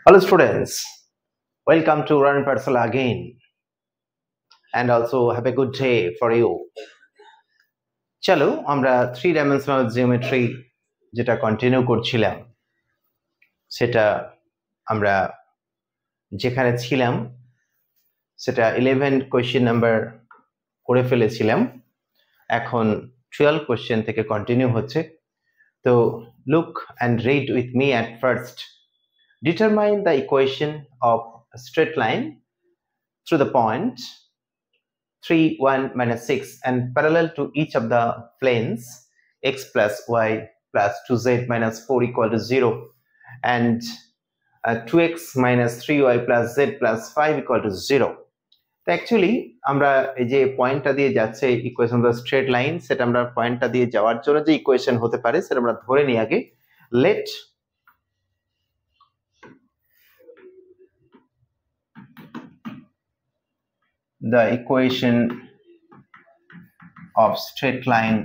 Hello students, welcome to Run Parsala again and also have a good day for you. চলো আমরা 3-dimensional geometry যেটা continue করছিলাম সেটা আমরা যেখানে ছিলাম সেটা 11 কোশ্চেন নাম্বার করে ফেলেছিলাম এখন 12 কোশ্চেন থেকে কন্টিনিউ হচ্ছে তো look and read with me at first. Determine the equation of a straight line through the point 3, 1, minus 6 and parallel to each of the planes x plus y plus 2z minus 4 equal to 0 and 2x minus 3y plus z plus 5 equal to 0. তো actually আমরা এই যে পয়েন্টটা দিয়ে যাচ্ছে equation of the straight line সেটা আমরা পয়েন্টটা দিয়ে যাওয়ার জন্য যে ইকুয়েশন হতে পারে সেটা আমরা ধরে নিই আগে late the equation of straight line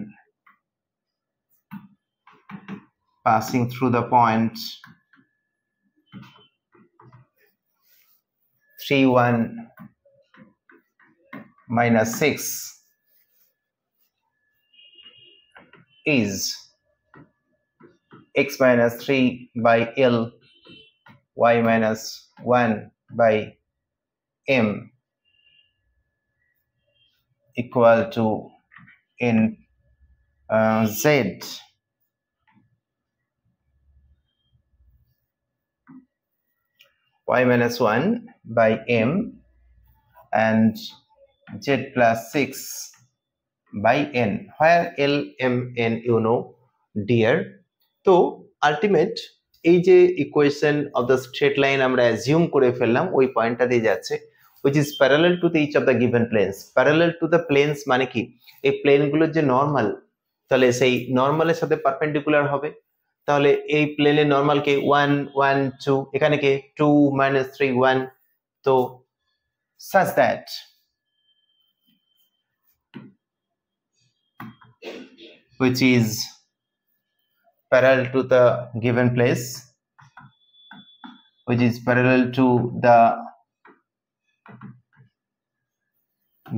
passing through the point 3, 1, minus 6 is x minus 3 by L y minus 1 by M equal to in Z y minus 1 by M and Z plus 6 by N where L, M, N you know dear. তো ultimate এই যে equation of the straight line আমরা assume করে ফেললাম ওই পয়েন্টটা দিয়ে যাচ্ছে which is parallel to each of the given planes. Parallel to the planes মানে কি এই প্লেনগুলোর যে নরমাল তাহলে সেই নরমালের সাথে পারপেন্ডিকুলার হবে তাহলে এই প্লেনের নরমাল কে 1 1 2 এখানে কে 2 minus 3 1 তো such that which is parallel to the given place which is parallel to the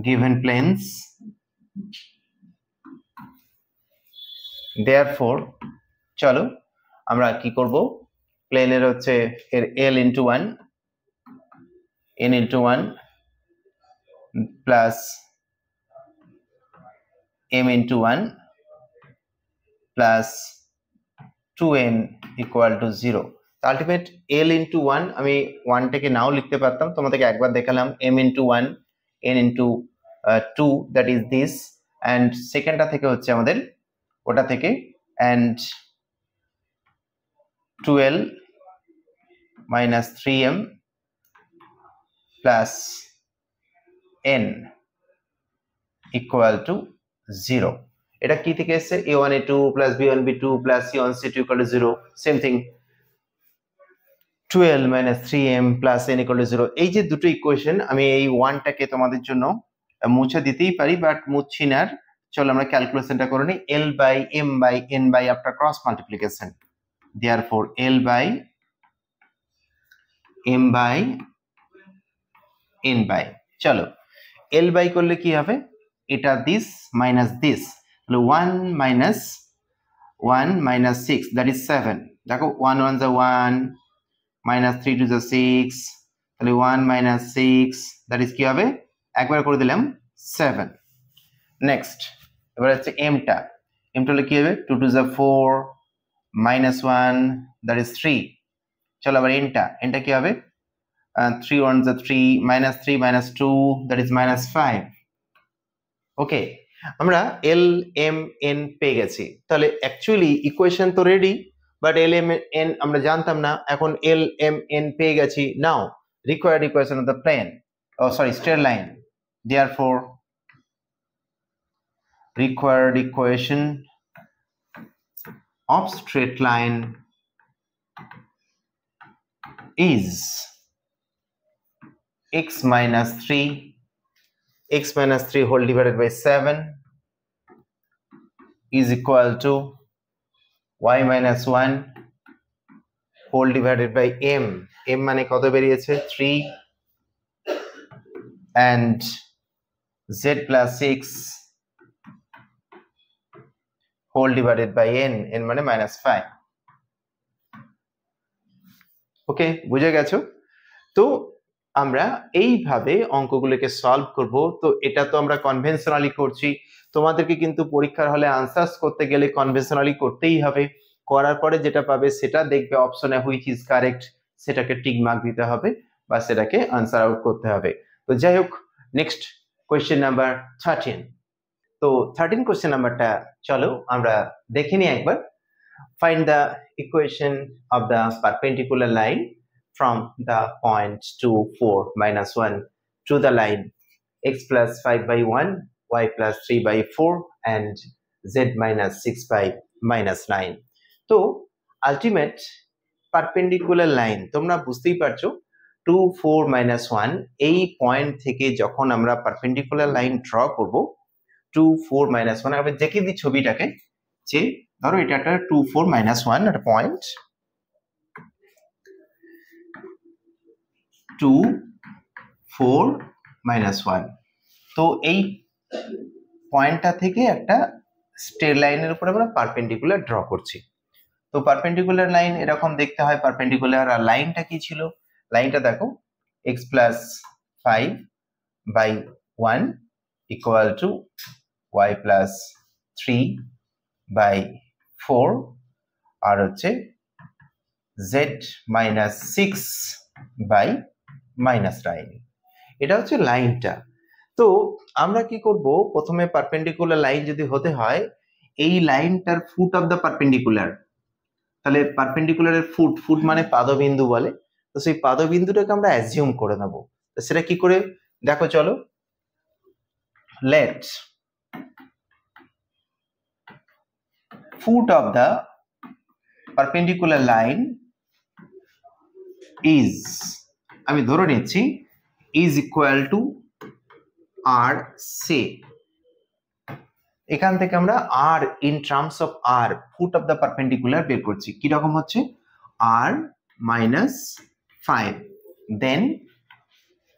given planes therefore চলো আমরা কি করব প্লেনের হচ্ছে এর L into 1 N into 1 plus M into 1 plus 2N equal to 0 ultimate L into 1 আমি 1 টাকে নাও লিখতে পারতাম তোমাদেরকে একবার দেখালাম M into 1 N into 2 that is this and সেকেন্ডটা থেকে হচ্ছে আমাদের ওটা থেকে and 2L minus 3M plus N equal to 0 এটা কি থেকে এসেছে a1 a2 plus b1 b2 plus c1 c2 equal to 0 same thing 2L minus 3M plus N equal to 0 এই যে দুটো ইকুয়েশন আমি এই 1 টাকে তোমাদের জন্য মুছে দিতেই পারি বাট মুছছি না চলো আমরা ক্যালকুলেশনটা করে নিই L by M by N by after cross multiplication therefore L by M by N by চলো L by করলে কি হবে এটা this minus this তাহলে 1 minus 6 that is 7 দেখো 1 1 is 1 minus 3 2 is 6 তাহলে 1 minus 6 that is কি হবে একবার করে দিলাম 7 নেক্সট এবার হচ্ছে M টা হলে কি হবে 2 2 is 4 minus 1 that is 3 চলো আবার N টা কি হবে 3 1 is 3 minus 3 minus 2 that is minus 5 ওকে আমরা L M N পেয়ে গেছি তাহলে অ্যাকচুয়ালি ইকুয়েশন তো ready but L M N আমরা জানতাম না এখন L M N পেয়ে গেছি নাও required equation of the plane straight line therefore required equation of straight line is x minus 3 whole divided by 7 is equal to y minus 1 whole divided by M, M মানে কত বেরিয়েছে 3 and z plus 6 whole divided by n, n মানে -5। ওকে, বুঝে গেছো? তো আমরা এইভাবে অঙ্কগুলোকে সলভ করব। তো এটা তো আমরা কনভেনশনালি করছি, তোমাদেরকে কিন্তু পরীক্ষার হলে আনসার্স করতে গেলে কনভেনশনালি করতেই হবে। করার পরে যেটা পাবে সেটা দেখবে অপশনে হুইচ ইজ কারেক্ট, সেটাকে টিক মার্ক দিতে হবে বা সেটাকে আনসার আউট করতে হবে। তো যাই হোক, নেক্সট কোয়েশ্চেন নাম্বার 13। তো 13 কোয়েশ্চেন নাম্বারটা চলো আমরা দেখে নিই একবার। Find the equation of the perpendicular line from the point 2, 4, -1 to the line x plus 5 by 1, y plus 3 by 4 and z minus 6 by -9. তো ultimate perpendicular line তোমরা বুঝতেই পারছো 2, 4, -1 এই পয়েন্ট থেকে যখন আমরা পারপেন্ডিকুলার লাইন ড্র করব 2, 4, -1 আমি দেখিয়ে দিই ছবিটাকে, যে ধরো এটা একটা 2, 4, -1 একটা পয়েন্ট, 2, 4, -1। তো এই পয়েন্টটা থেকে একটা স্ট্রেট লাইনের উপর আমরা পারপেন্ডিকুলার ড্র করছি। তো পারপেন্ডিকুলার লাইন এরকম দেখতে হয় পারপেন্ডিকুলার। আর লাইনটা কি ছিল? লাইনটা দেখো x plus 5 by 1 equal to y plus 3 by 4 আর হচ্ছে z minus 6 by -9। এটা হচ্ছে লাইনটা। তো আমরা কি করব, প্রথমে পারপেন্ডিকুলার লাইন যদি হতে হয় এই লাইনটার ফুট অফ দ্য পারপেন্ডিকুলার, তাহলে পারপেন্ডিকুলারের ফুট, ফুট মানে পাদবিন্দু বলে, তো সেই পাদবিন্দুটাকে আমরা অ্যাজিউম করে নেব। তো সেটা কি করে দেখো চলো। Let foot of the perpendicular line is, আমি ধরে নিচ্ছি is equal to R say. এখান থেকে আমরা আর in terms of R foot of the perpendicular বের করছি। কি রকম হচ্ছে আর -5 দেন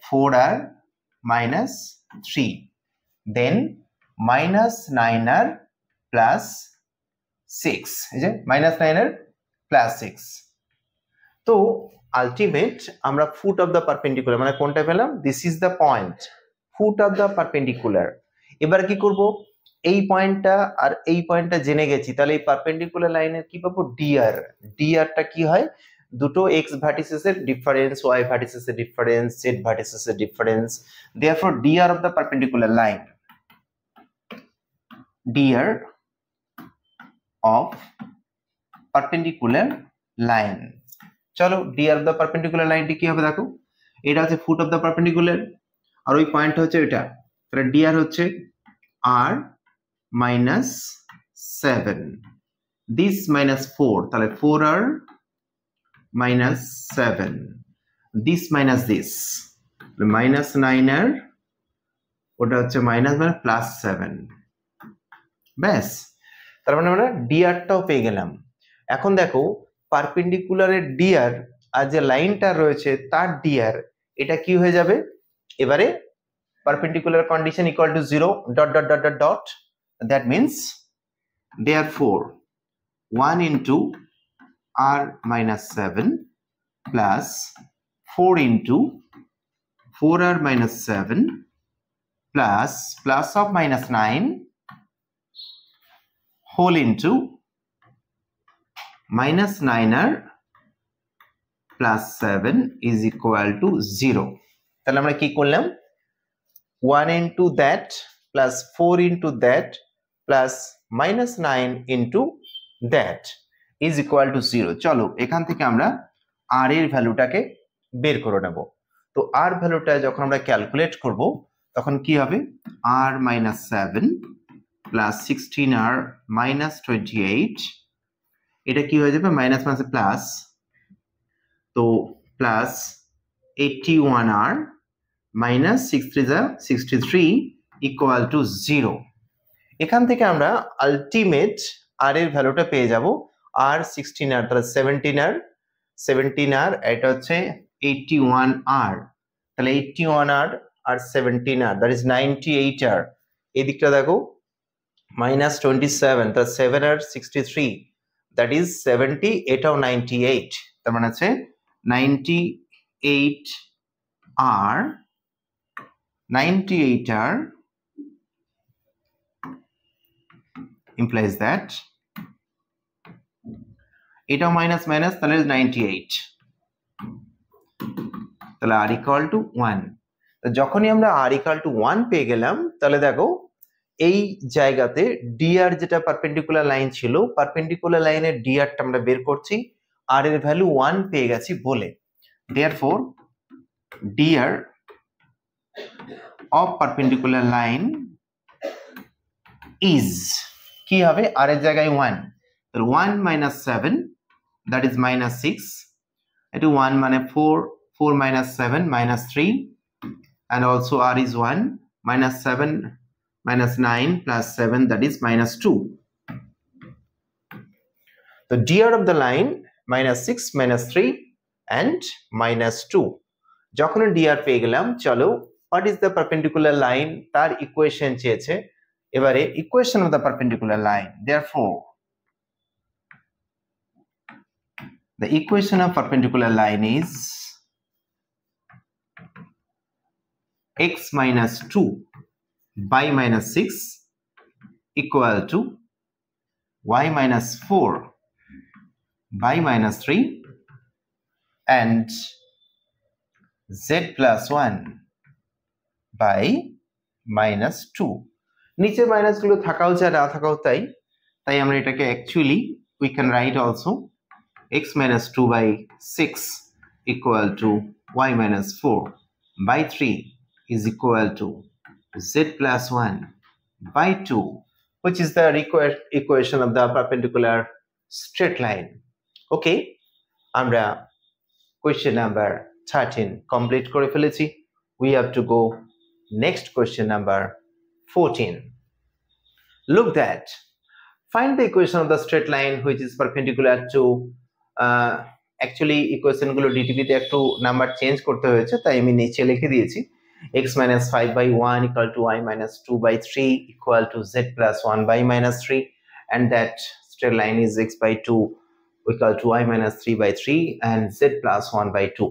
4r -3 দেন -9r প্লাস 6, এই যে -9r প্লাস 6। তো আলটিমেট আমরা ফুট অফ দ্য পারপেন্ডিকুলার মানে কোনটা পেলাম, this is the point foot of the perpendicular. এবার কি করব, এই পয়েন্টটা আর এই পয়েন্টটা জেনে গেছি, তাহলে এই পারপেন্ডিকুলার লাইনের কি পাবো ডিআর। ডিআরটা কি হয়, দুটো এক্স ভার্টিসেসের ডিফারেন্স, ওয়াই ভার্টিসেসের ডিফারেন্স, জেড ভার্টিসেসের difference. Therefore DR of the perpendicular line, DR of perpendicular line. চলো ডিআর অফ দ্য পারপেন্ডিকুলার লাইনটি কি হবে দেখো, এটা হচ্ছে ফুট অফ দ্য পারপেন্ডিকুলার আর ওই পয়েন্ট হচ্ছে এটা, তাহলে ডিআর হচ্ছে আর -7 দিস -4, তাহলে 4r -7 this minus this -9r, ওটা হচ্ছে মাইনাস মানে +7। ব্যাস, তার মানে আমরা ডিআরটাও পেয়ে গেলাম। এখন দেখো পারপেন্ডিকুলারের ডিআর আর যে লাইনটা রয়েছে তার ডিআর, এটা কি হয়ে যাবে এবারে, perpendicular condition equal to 0 ... that means therefore 1 into r -7 plus 4 into 4r -7 plus of -9 whole into -9r plus 7 is equal to 0। তাহলে আমরা কি করলাম, 1 into that plus 4 into that plus -9 into that is equal to 0। চলো এখান থেকে আমরা r এর ভ্যালুটাকে বের করে নেব। তো r ভ্যালুটা যখন আমরা ক্যালকুলেট করব তখন কি হবে, r -7 plus 16r -28, এটা কি হয়ে যাবে মাইনাস মাইনাসে প্লাস, তো plus 81r minus 6 3 63 equal to 0। এখান থেকে আমরা আলটিমেট r এর ভ্যালুটা পেয়ে যাব r 16r তাহলে 17r 17R, এটা হচ্ছে 81R, তাহলে 81R R 17R, that is 98R। এই দিকটা দেখো -27, তাহলে 7R 63, that is 70, এটাও 98, তার মানে আছে 98R implies that এটাও মাইনাস মাইনাস, তাহলে 98, তাহলে r equal to 1। তো যখনই আমরা r equal to 1 পেয়ে গেলাম, তাহলে দেখো এই জায়গাতে dr যেটা পারপেন্ডিকুলার লাইন ছিল, পারপেন্ডিকুলার লাইনের dr টা আমরা বের করছি, r এর ভ্যালু 1 পেয়ে গেছি বলে, therefore dr of perpendicular line is কি হবে, r এর জায়গায় 1, তাহলে 1 minus 7, that is minus 6, এটা 1 মানে 4, 4 minus 7 minus 3, and also r is 1, minus 7 minus 9 plus 7, that is minus 2. The dr of the line minus 6 minus 3 and minus 2. যখন dr পেয়ে গেলাম, চলো what is the perpendicular line তার equation চেয়েছে, এবারে equation of the perpendicular line, therefore the equation of perpendicular line is x minus 2 by minus 6 equal to y minus 4 by minus 3 and z plus 1 by minus 2. নিচে minus গুলো থাকাও যা না থাকাও তাই, তাই আমরা এটাকে actually we can write also x minus 2 by 6 equal to y minus 4 by 3 is equal to z plus 1 by 2, which is the required equation of the perpendicular straight line. Okay, আমরা question number 13 complete করে ফেলেছি। We have to go next question number 14. Look that, find the equation of the straight line which is perpendicular to actually equation গুলো DTP তে একটু number change করতে হয়েছে, তাই আমি নিচে লিখে দিয়েছি x minus 5 by 1 equal to y minus 2 by 3 equal to z plus 1 by minus 3, and that straight line is x by 2 equal to y minus 3 by 3 and z plus 1 by 2.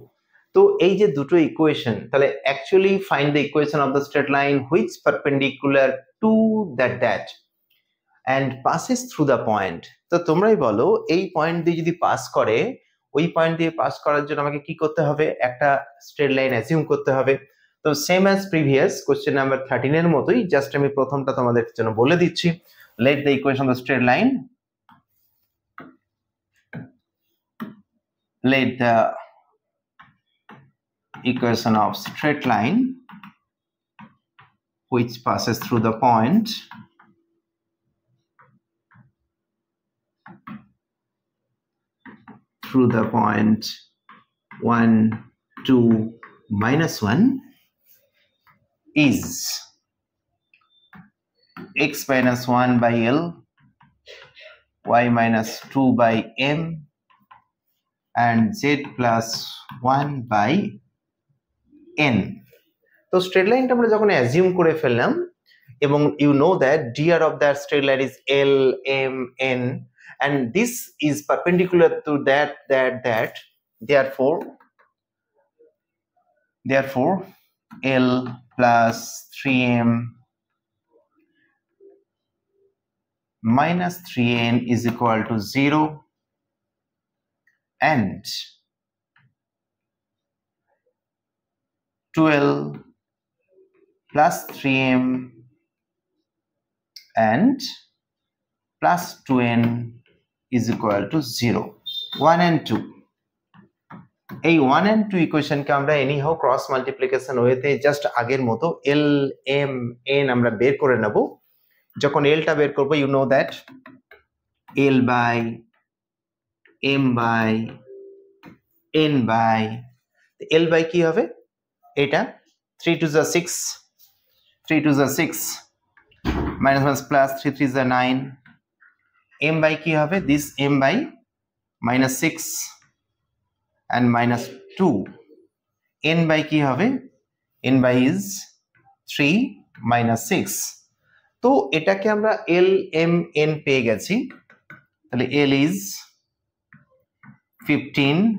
তো এই যে দুটো ইকুয়েশন, তাহলে actually find the equation of the straight line which perpendicular to that and passes through the point. তো তোমরাই বলো, এই point দিয়ে যদি পাস করে, ওই পয়েন্ট দিয়ে পাস করার জন্য আমাকে কি করতে হবে, একটা স্ট্রেট লাইন অ্যাজিউম করতে হবে। তো same as previous question number 13 এর মতোই, জাস্ট আমি প্রথমটা তোমাদের জন্য বলে দিচ্ছি। Let the equation of the straight line, let the equation of straight line which passes through the point through the point 1 2 minus 1 is x minus 1 by L, y minus 2 by M and z plus 1 by n. তো straight লাইনটা আমরা যখন assume করে ফেললাম, এবং you know that dr of that straight line is L, M, N, and this is perpendicular to that, therefore L plus 3M minus 3N is equal to 0, and 12 plus 3M and plus 2N is equal to 0. 1 and 2. এই 1 and 2 ইকুয়েশনকে আমরা anyhow cross multiplication ওয়েতে just আগের মতো L, M, N আমরা বের করে নেব। যখন L টা বের করব, you know that L by M by N by L by কি হবে, এটা 3 to the 6, 3 to the 6 minus 1 plus 3 3 is the 9, M by কি হবে, this M by minus 6 and minus 2 n by কি হবে n by is 3 minus 6 তো এটাকে আমরা l m n পেয়ে গেছি তাহলে l is 15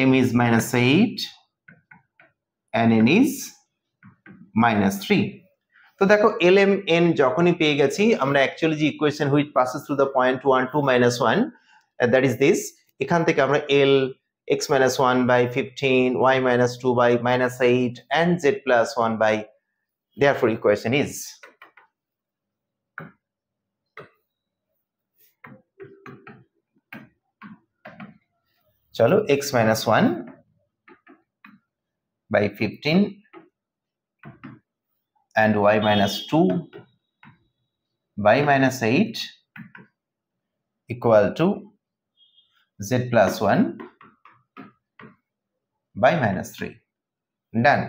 m is minus 8 and n is minus 3 তো দেখো l m n যখনই পেয়ে গেছি আমরা অ্যাকচুয়ালি যে equation which passes through the point 1 2 minus 1 that is this এখান থেকে আমরা l x minus 1 by 15 y minus 2 by minus 8 and z plus 1 by therefore equation is chalo x minus 1 by 15 and y minus 2 by minus 8 equal to z plus 1 by minus 3 done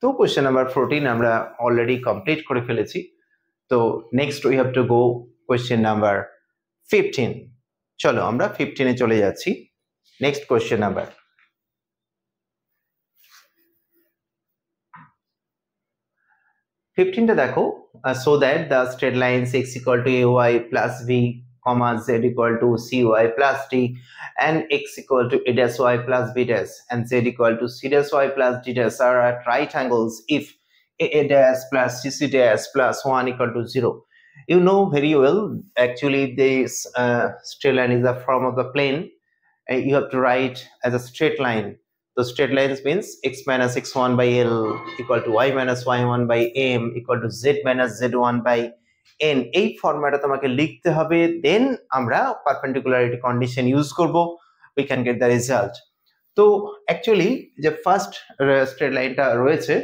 তো question number 14 আমরা already complete করে ফেলেছি তো next we have to go question number 15 চলো আমরা 15 এ চলে যাচ্ছি next question number টা দেখো so that the straight lines x equal to ay plus b comma z equal to cy plus d and x equal to a dash y plus b dash and z equal to c dash y plus d dash are at right angles if a dash plus cc dash plus 1 equal to 0 you know very well actually this straight line is the form of the plane you have to write as a straight line. So straight lines means x minus x1 by l equal to y minus y1 by m equal to z minus z1 by n এই ফরম্যাটে তোমাকে লিখতে হবে দেন আমরা পারপেন্ডিকুলারিটি condition use করব we can get the result তো actually যে first straight লাইনটা রয়েছে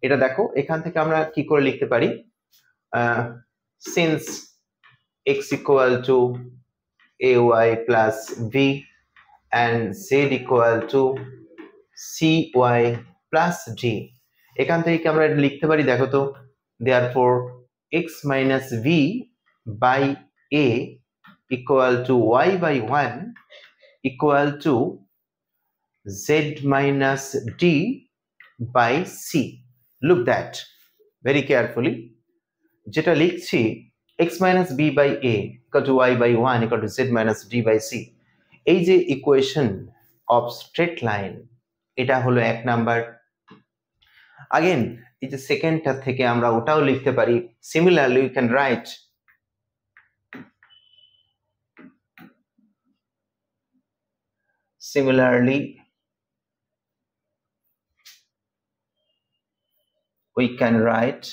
এটা দেখো এখান থেকে আমরা কি করে লিখতে পারি since x equal to ay plus b and z equal to cy plus d এখান থেকে আমরা লিখতে পারি দেখো তো therefore x minus v by a equal to y by 1 equal to z minus d by c look that very carefully যেটা লিখছি x minus b by a equal to y by 1 equal to z minus d by c এই যে equation of straight line এটা হলো এক number again এই যে সেকেন্ডটা থেকে আমরা ওটাও লিখতে পারি similarly we can write similarly we can write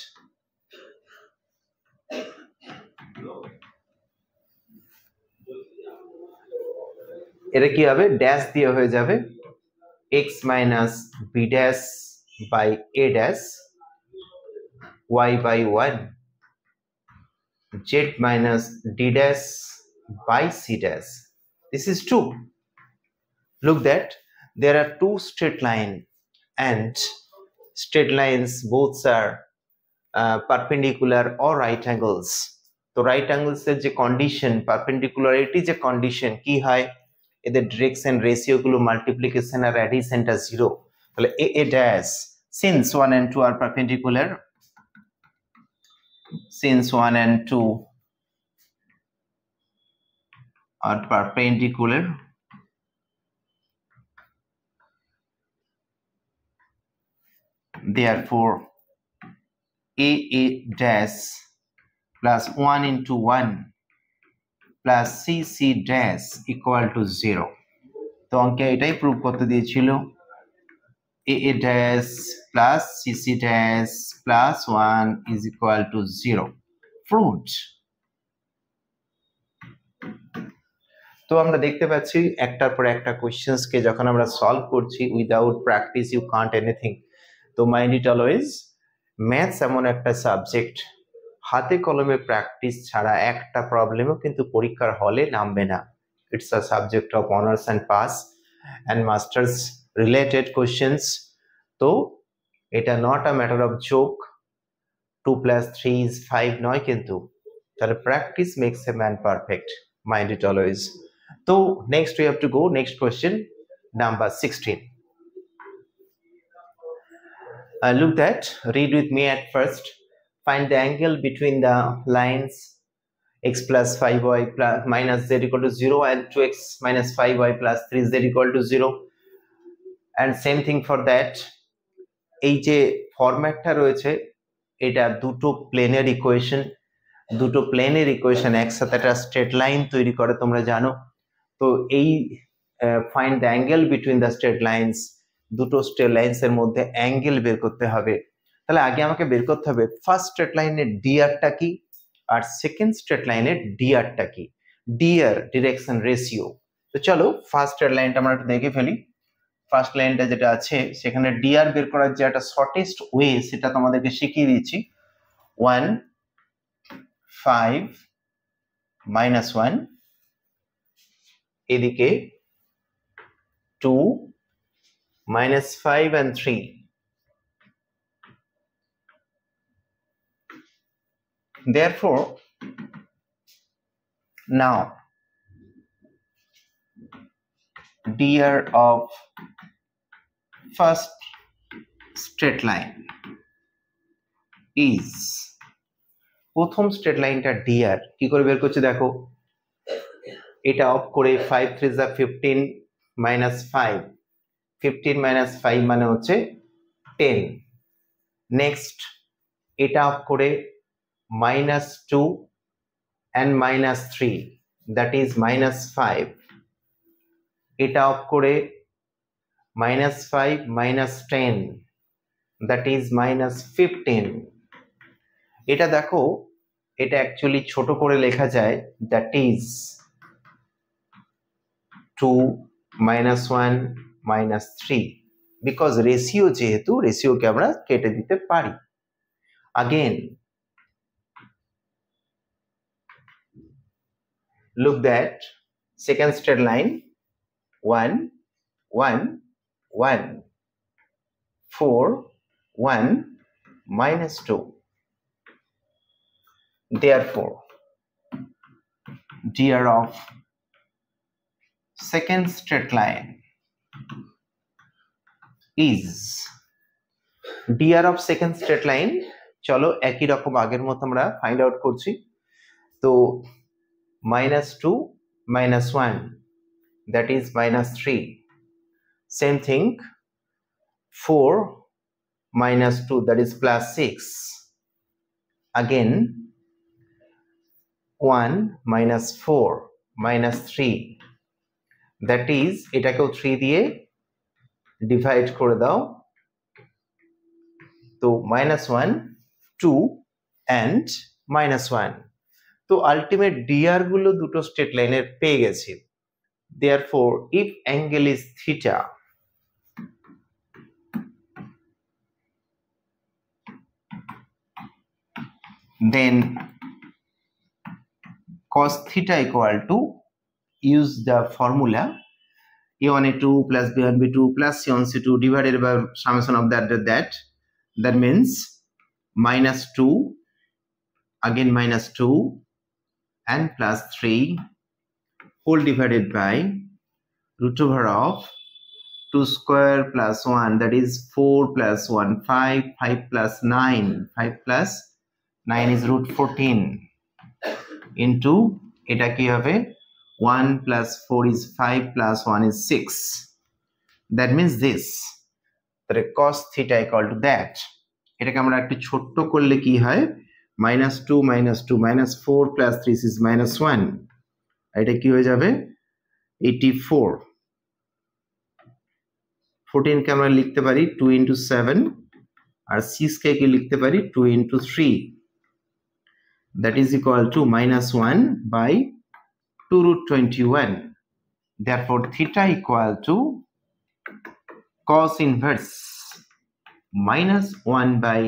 এটা কি হবে ড্যাশ দিয়ে হয়ে যাবে x minus b dash by a dash y by 1 z minus d dash by c dash this is true look that there are two straight line and straight lines both are perpendicular or right angles তো right angles এর যে condition পারপেন্ডিকুলারিটি যে condition কি হয় এদের direction ratio গুলো multiplication আর অ্যাডিশনটা 0 তাহলে a dash since 1 and 2 are perpendicular since 1 and 2 are perpendicular therefore a dash plus 1 into 1 plus cc dash equal to 0 তো অঙ্কে এটাই প্রুভ করতে দিয়েছিল a dash plus cc dash plus 1 is equal to 0 proved তো আমরা দেখতে পাচ্ছি একটার পর একটা কোশ্চেন্স কে যখন আমরা সলভ করছি without practice you can't anything তো মাইন্ড ইট অলওয়েজ ম্যাথস এমন একটা সাবজেক্ট হাতে কলমে প্র্যাকটিস ছাড়া একটা প্রবলেমও কিন্তু পরীক্ষার হলে নামবে না it's a subject of honours and pass and masters related questions তো এটা not a matter of joke 2 + 3 is 5 নয় কিন্তু তাহলে practice makes a man perfect mind it always So next we have to go next question number 16. Look that, read with me at first. Find the angle between the lines x plus 5y plus minus z equal to 0 and 2x minus 5y plus 3z equal to 0. And same thing for that. এই যে ফরম্যাটটা রয়েছে এটা দুটো প্লেনের equation একসাথে একটা straight line তৈরি করে তোমরা জানো। তো এই find the angle between the straight lines, দুটো স্ট্রেট লাইনস এর মধ্যে অ্যাঙ্গেল বের করতে হবে। তাহলে আগে আমাকে বের করতে হবে ফার্স্ট স্ট্রেট লাইনের ডিআরটা কি আর সেকেন্ড স্ট্রেট লাইনের ডিআরটা কি, ডিআর ডিরেকশন রেশিও। তো চলো ফার্স্ট স্ট্রেট লাইনটা আমরা একটু দেখে ফেলি। ফার্স্ট লাইনটা যেটা আছে সেখানে ডিআর বের করার যে একটা শর্টেস্ট ওয়ে সেটা তোমাদেরকে শিখিয়ে দিচ্ছি। 1 5 -1 এদিকে 2 -5 and 3। Therefore, now dr of first straight line is, প্রথম স্ট্রেট লাইনটা dr কি করে বের করছি দেখো, এটা অফ করে 5 3 15 -5, 15 -5 মানে হচ্ছে 10। নেক্সট এটা অফ করে -2 and -3 that is -5, এটা অফ করে -5 -10 that is -15। এটা দেখো এটা অ্যাকচুয়ালি ছোট করে লেখা যায় that is 2 -1 -3 because রেশিও যেহেতু রেশিওকে আমরা কেটে দিতে পারি। again look that second straight line 1 1 1 4 1 -2। Therefore dr of second straight line is, dr of second straight line চলো একই রকম আগের মতো আমরা ফাইন্ড আউট করছি। তো -2 -1 that is -3, same thing 4 -2 that is +6, again 1 -4 -3 that is এটাকেও 3 দিয়ে ডিভাইড করে দাও, তো -1 2 and -1। তো আলটিমেট ডিআর গুলো দুটো স্ট্রেট লাইনের পেয়ে গেছি। therefore if angle is theta, then cos theta equal to, use the formula a1a2 plus b1b2 plus c1c2 divided by summation of that means -2 again -2 and +3 whole divided by root over of 2 square plus 1 that is 4 plus 1 5 5 plus 9 5 plus 9 is √14 into এটা কি হবে 1 plus 4 is 5 plus 1 is 6, that means this, তাহলে cos theta equal to that। এটাকে আমরা একটু ছোট করলে কি হয় -2 -2 -4 plus 3 is -1, এটা কি হয়ে যাবে 84। 14 কে আমরা লিখতে পারি 2 into 7 আর 6 কে কি লিখতে পারি 2 into 3, that is equal to -1 by 2√21। therefore theta equal to cos inverse -1 by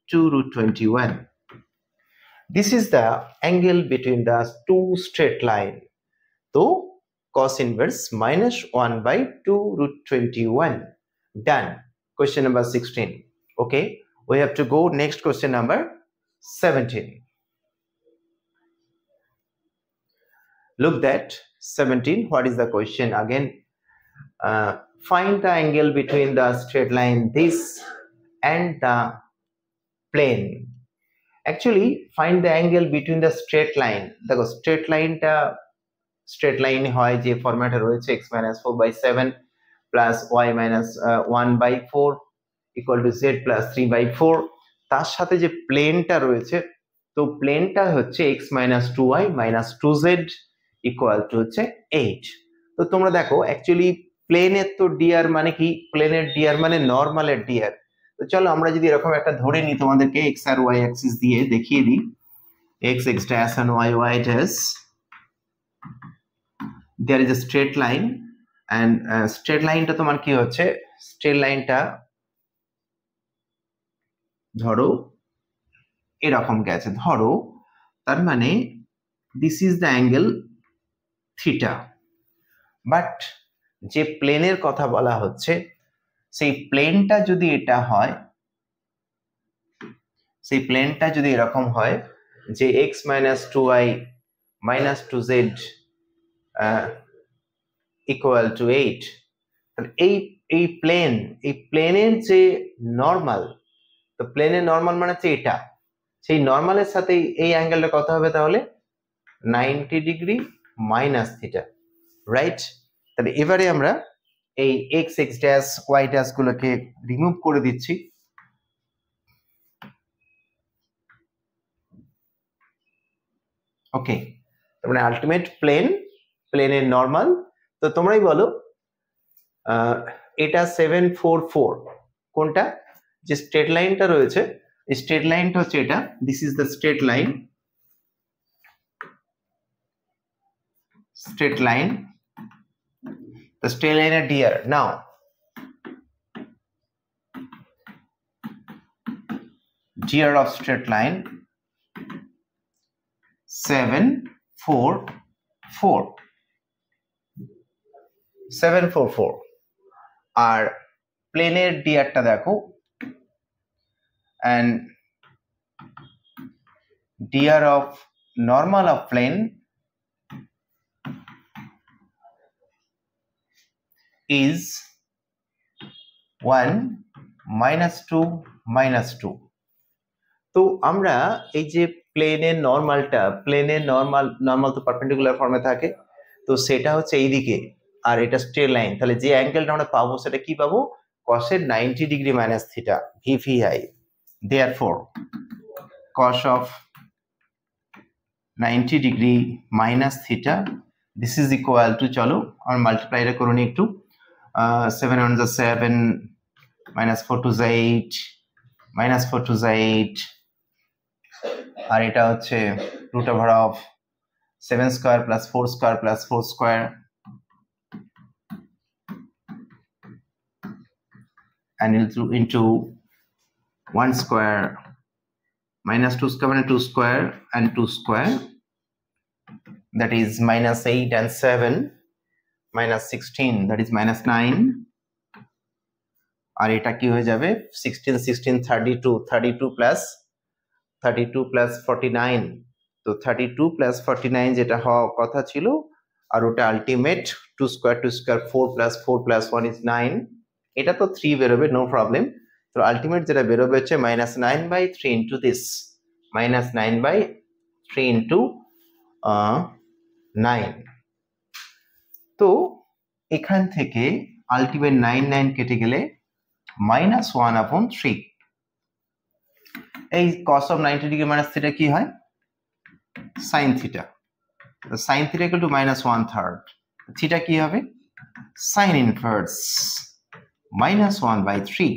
2√21। this is the angle between the two straight line, so cos inverse -1 by 2√21। done, question number 16। okay, we have to go next question number 17। look that 17. What is the question again? Find the angle between the straight line this and the plane. Actually, find the angle between the straight line. The straight line ta straight line hoy je format royeche x minus 4 by 7 plus y minus 1 by 4 equal to z plus 3 by 4. তার সাথে যে প্লেনটা রয়েছে, তো প্লেনটা হচ্ছে x minus 2y minus 2z equal to হচ্ছে 8. তো তোমরা দেখো অ্যাকচুয়ালি প্লেনের তো ডিআর মানে কি, প্লেনের ডিআর মানে নর্মালের ডিআর। তো চলো আমরা যদি এরকম একটা ধরে নিই তোমাদেরকে x আর y অ্যাক্সিস দিয়ে দেখিয়ে দিই, x x dash and y y dash, there is a straight line and straight line টা তোমার কি হচ্ছে, straight line টা ধরো এরকম গেছে, ধরো তার মানে this is the angle theta, but যে প্লেনের কথা বলা হচ্ছে সেই প্লেনটা যদি এটা হয়, সেই প্লেনটা যদি এরকম হয় যে x minus 2y minus 2z equal to 8, তাহলে এই প্লেনের যে নর্মাল, তো প্লেনের নর্মাল মানে হচ্ছে এটা, সেই নর্মালের সাথে এই অ্যাঙ্গেলটা কত হবে তাহলে 90 ডিগ্রি মাইনাস থিটা, রাইট? তাহলে এবারে আমরা এই x x dash y dash গুলোকে রিমুভ করে দিচ্ছি। ওকে, তার মানে আলটিমেট প্লেনের নর্মাল। তো তোমরাই বলো এটা 744 কোনটা, যে স্ট্রেট লাইনটা রয়েছে, স্ট্রেট লাইনটা হচ্ছে এটা, this is the straight line, straight line, the straight line at here. Now dr of straight line 744 আর প্লেনের ডিআরটা দেখো, and dr of normal of plane is 1 minus 2 minus 2. তো আমরা এই যে প্লেনের নর্মালটা, প্লেনের নর্মাল তো পারপেন্ডিকুলার ফর্মে থাকে, তো সেটা হচ্ছে এইদিকে আর এটা স্ট্রেট লাইন, তাহলে যে অ্যাঙ্গেলটা আমরা পাবো সেটা কি পাবো, cos-এর 90 degree minus theta VVI, therefore cos of 90 degree minus theta, this is equal to, চলো আমরা মাল্টিপ্লাইটা করে নিই একটু, 7 1 is 7 minus 4 2 is 8 minus 4 2 is 8, আর এটা হচ্ছে root over of 7 square plus 4 square plus 4 square and into 1 square minus 2 square and 2 square and 2 square, that is minus 8 and 7 minus 16, that is minus 9, আর এটা কি হয়ে যাবে 16 16 32 plus 49, তো 32 plus 49 যেটা হওয়ার কথা ছিল, আর ওটা আলটিমেট 2 square 4 plus 1 is 9, এটা তো 3 বেরোবে, নো প্রবলেম। তো আলটিমেট যেটা বেরোবে হচ্ছে minus 9/3 into this, minus 9/3 into 9। তো এখান থেকে আলটিমেট 9 কেটে গেলে -1/3, এই cos of 90 degree minus theta কি হয়, sin theta, sin theta equal to -1/3, theta কি হবে sin inverse -1/3.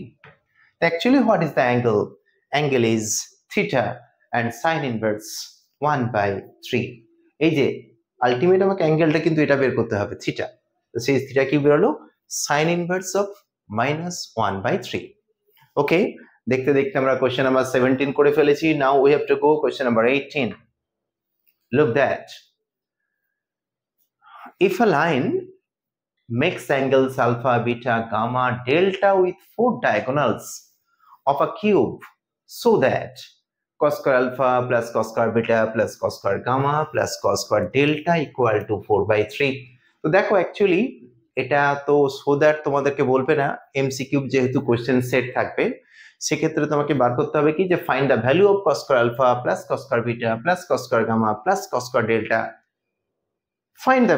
Actually what is the angle? Angle is theta and sin inverse 1/3. এই যে আলটিমেট আমাকে অ্যাঙ্গেলটা কিন্তু এটা বের করতে হবে থিটা, তো সেই থিটা কি বেরোলো sin inverse of -1/3. ওকে, দেখতে দেখতে আমরা কোশ্চেন নাম্বার 17 করে ফেলেছি। Now we have to go question number 18. Look that if a line makes angles alpha, beta, gamma, delta with 4 diagonals of a cube so that cos square alpha plus cos square beta plus cos square gamma plus cos square delta equal to 4/3. তো দেখো actually এটা তো so that তোমাদেরকে বলবে না MCQ যেহেতু question set থাকবে সেক্ষেত্রে তোমাকে বার করতে হবে কি যে find the value of cos square alpha plus cos square beta plus cos square gamma plus cos square delta, find the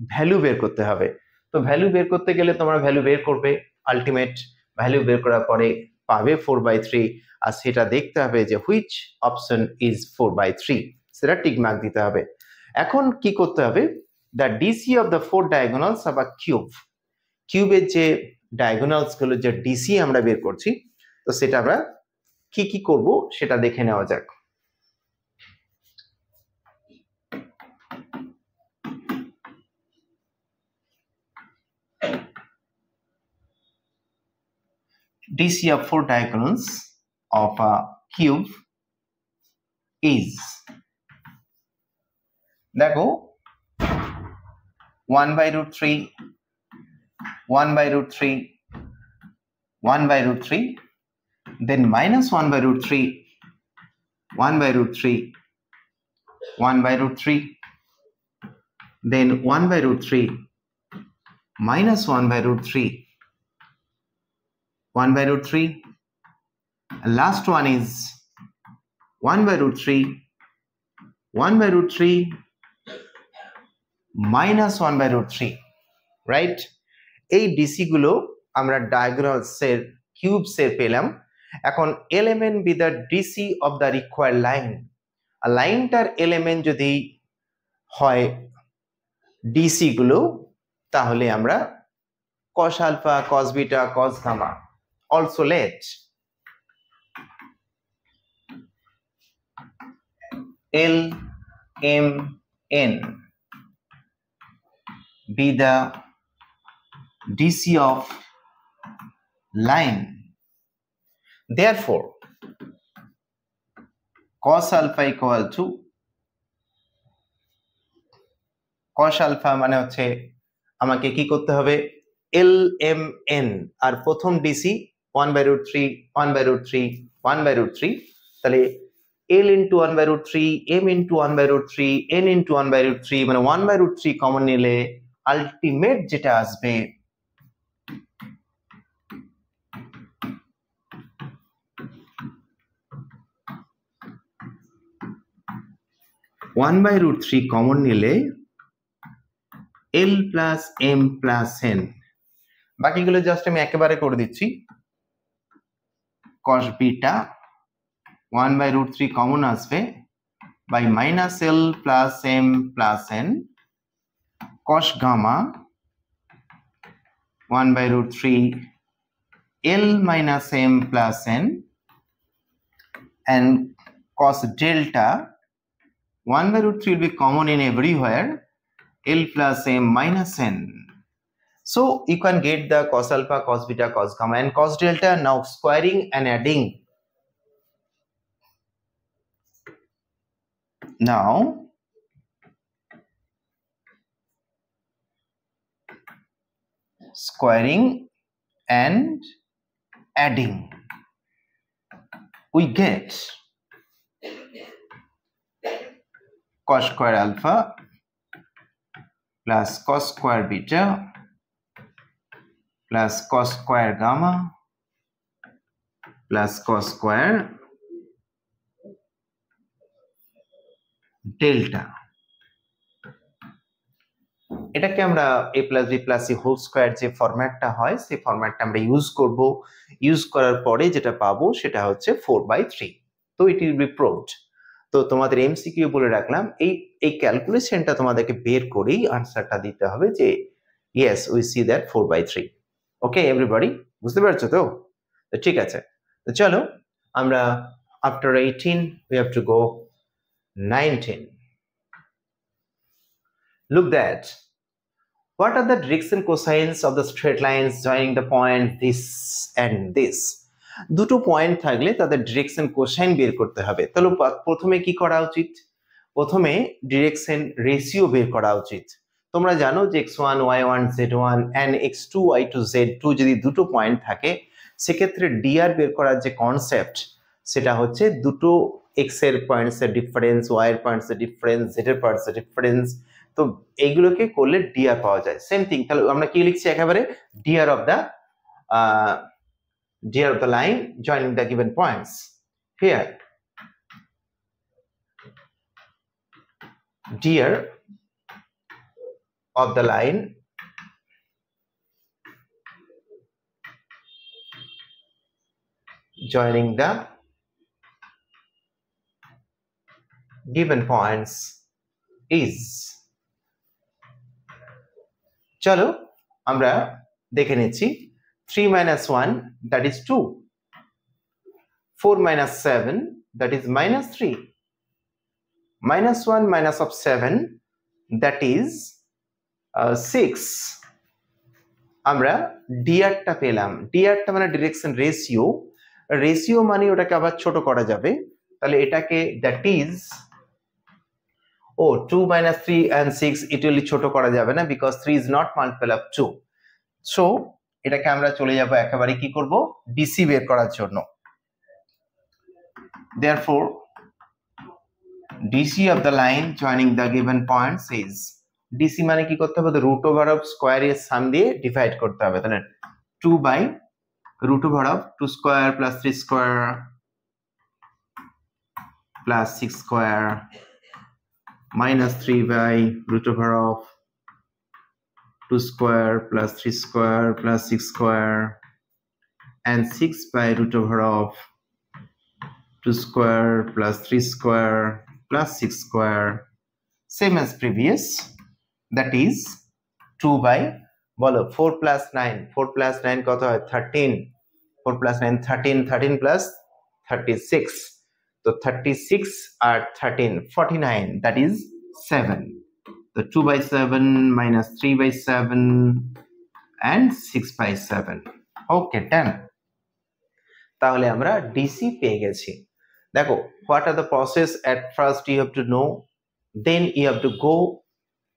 value বের করতে হবে। তো ভ্যালু বের করতে গেলে তোমরা ভ্যালু বের করবে, আলটিমেট ভ্যালু বের করার পরে পাবে 4/3, আর সেটা দেখতে হবে যে হুইচ অপশন ইজ 4/3, সেটা টিক মার্ক দিতে হবে। এখন কি করতে হবে, the DC of the 4 diagonals of a কিউবের যে ডায়াগোনালস গুলো যে ডিসি আমরা বের করছি, তো সেটা আমরা কি করব সেটা দেখে নেওয়া যাক। DC of 4 diagonals of a cube is, দেখো 1/√3, 1/√3, 1/√3, then minus 1/√3, 1/√3, 1/√3, then 1/√3, minus 1/√3, 1/√3, last one is 1/√3, 1/√3, minus 1/√3, right? এই ডিসি গুলো আমরা ডায়াগোনালসের কিউবসের পেলাম। এখন element be the DC of the required line, আর লাইনটার এলিমেন্ট যদি হয় ডিসি গুলো, তাহলে আমরা cos alpha, cos beta, cos gamma, also let L, M, N be the DC of line. Therefore, cos alpha equal to, cos alpha মানে হচ্ছে আমাকে কি করতে হবে, LMN, আর প্রথম ডিসি 1/√3, 1/√3, 1/√3, তাহলে L into 1/√3, M into 1/√3, N into 1/√3, মানে 1/√3 common নিলে আলটিমেট যেটা আসবে 1/√3 কমন নিলে L plus M plus N, বাকিগুলো জাস্ট আমি একেবারে করে দিচ্ছি। cos beta 1/√3 কমন আসবে by minus L plus M plus N, cos gamma 1/√3 L minus M plus N, and cos delta 1/√3 will be common in everywhere, L plus M minus N. So you can get the cos alpha, cos beta, cos gamma, and cos delta. Now squaring and adding. Now squaring and adding, we get cos square alpha plus cos square beta plus cos square gamma plus cos square delta. এটাকে আমরা a plus b plus c whole square যে ফরম্যাটটা হয় সেই ফরম্যাটটা আমরা use করব। Use করার পরে যেটা পাবো সেটা হচ্ছে 4/3। তো ইট উইল বি প্রুভড। তো তোমাদের এমসিকিউ বলে রাখলাম, এই ক্যালকুলেশনটা তোমাদেরকে বের করেই আনসারটা দিতে হবে যে yes we see that 4/3। Okay everybody, বুঝতে পারছো তো? ঠিক আছে, তো চলো আমরা after 18 we have to go 19. Look that what are the direction cosines of the straight lines joining the point this and this? দুটো পয়েন্ট থাকলে তাদের ডিরেকশন কোসাইন বের করতে হবে। তাহলে প্রথমে কি করা উচিত? প্রথমে ডিরেকশন রেশিও বের করা উচিত। তোমরা জানো যে x1 y1 z1 and x2 y2 z2 যদি দুটো পয়েন্ট থাকে সেক্ষেত্রে dr বের করার যে কনসেপ্ট সেটা হচ্ছে দুটো x এর পয়েন্টসের ডিফারেন্স, y এর পয়েন্টসের ডিফারেন্স, z এর পয়েন্টসের ডিফারেন্স। তো এইগুলোকে করলে dr পাওয়া যায়। সেম থিং, তাহলে আমরা কি লিখছি একেবারে dr of the line joining the given points. Here dr of the line joining the given points is, চলো আমরা দেখে নিচ্ছি 3 minus 1 that is 2, 4 minus 7 that is minus 3, minus 1 minus of 7 that is 6. আমরা dr টা পেলাম, dr টা মানে direction ratio মানে ওটাকে আবার ছোট করা যাবে, তাহলে এটাকে that is 2 minus 3 and 6 Italy ছোট করা যাবে না, because 3 is not multiple of 2. So এটাকে আমরা চলে যাব একেবারে কি করব, ডিসি বের করার জন্য। Therefore DC of the line joining the given points is, DC মানে কি করতে হবে, রুট ওভার অফ স্কয়ার এর সাম দিয়ে ডিভাইড করতে হবে, তাহলে 2 by root over of 2 square plus 3 square plus 6 square minus 3 by root over of 2 square plus 3 square plus 6 square and 6 by root over of 2 square plus 3 square plus 6 square, same as previous, that is 2 by বলো 4 plus 9, 4 plus 9 কত হয় 13, 4 plus 9 13, 13 plus 36, so 36 R 13 49, that is 7. So 2 by 7 minus 3 by 7 and 6 by 7. Okay, done. তাহলে আমরা DC পেয়ে গেছি। দেখো, what are the process? At first you have to know, then you have to go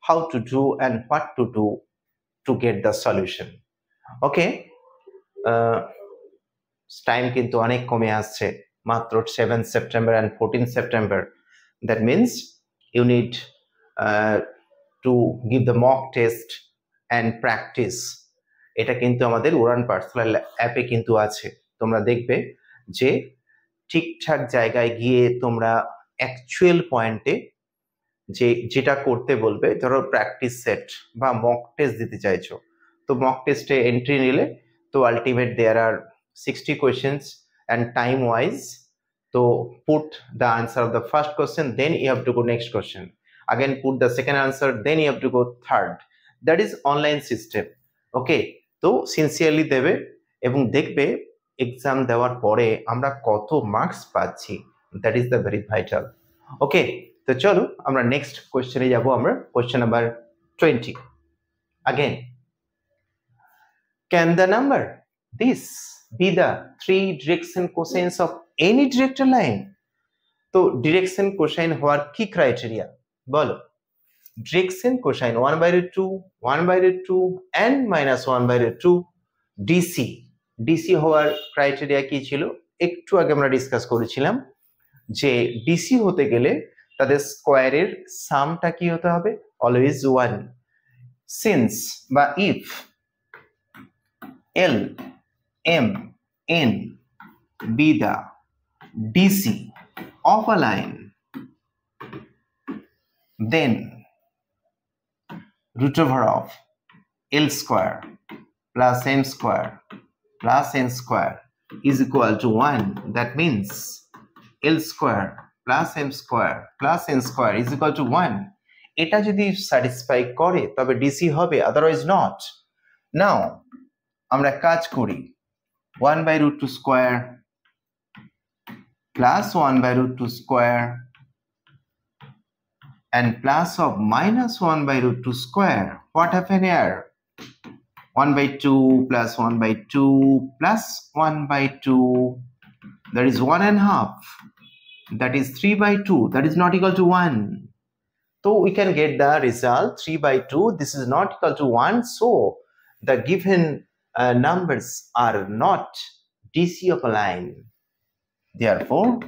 how to do and what to do to get the solution. Okay, time কিন্তু অনেক কমে আসছে, মাত্র 7 September and 14 September. That means you need to give the mock test and practice. এটা কিন্তু আমাদের উড়ান personal অ্যাপে কিন্তু আছে, তোমরা দেখবে যে ঠিকঠাক জায়গায় গিয়ে তোমরা অ্যাকচুয়াল পয়েন্টে যেটা করতে বলবে, ধরো প্র্যাকটিস সেট বা মক টেস্ট দিতে চাইছো, তো মক টেস্টে এন্ট্রি নিলে তো ultimate there are 60 questions and time wise, so put the answer of the first question, then you have to go next question, again put the second answer, then you have to go third. That is online system. Okay, তো sincerely দেবে এবং দেখবে exam দেওয়ার পরে আমরা কত marks পাচ্ছি, that is the very vital. Okay, তো চলো আমরা নেক্সট কোয়েশ্চেনে যাব, আমরা question number 20 again. Can the number this be the 3 direction cosines of any director line? তো ডিরেকশন কোসাইন হওয়ার কি ক্রাইটেরিয়া বলো? Direction cosine 1/2, 1/2 and minus 1/2 DC হওয়ার ক্রাইটেরিয়া কি ছিল একটু আগে আমরা ডিসকাস করেছিলাম, যে ডিসি হতে গেলে তাদের স্কোয়ারের সামটা কি হতে হবে, অলওয়েজ 1, সিন্স বা if L M N be the DC of a line, then root over of L square plus M square plus N square is equal to 1. That means L square plus M square plus N square is equal to 1. এটা যদি satisfy করে তবে DC হবে, otherwise not. নাও আমরা কাজ করি, 1/√2 square plus 1/√2 square and plus of minus 1/√2 square. What happened here? 1/2 plus 1/2 plus 1/2, that is 1.5, that is 3/2, that is not equal to 1. So we can get the result 3/2, this is not equal to 1, so the given numbers are not DC of a line. Therefore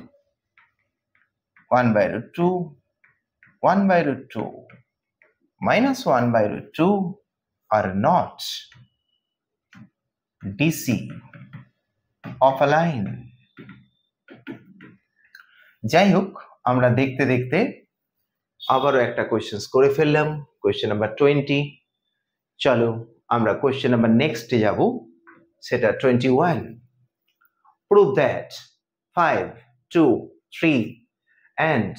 1 by root 2, 1 by root 2 minus 1 by root 2 are not DC of a line. যাই হোক, আমরা দেখতে দেখতে আবারও একটা questions করে ফেললাম, question number 20। চলো আমরা কোয়েশ্চেন নাম্বার নেক্সটে যাব, সেটা 21। Prove that 5, 2, 3 and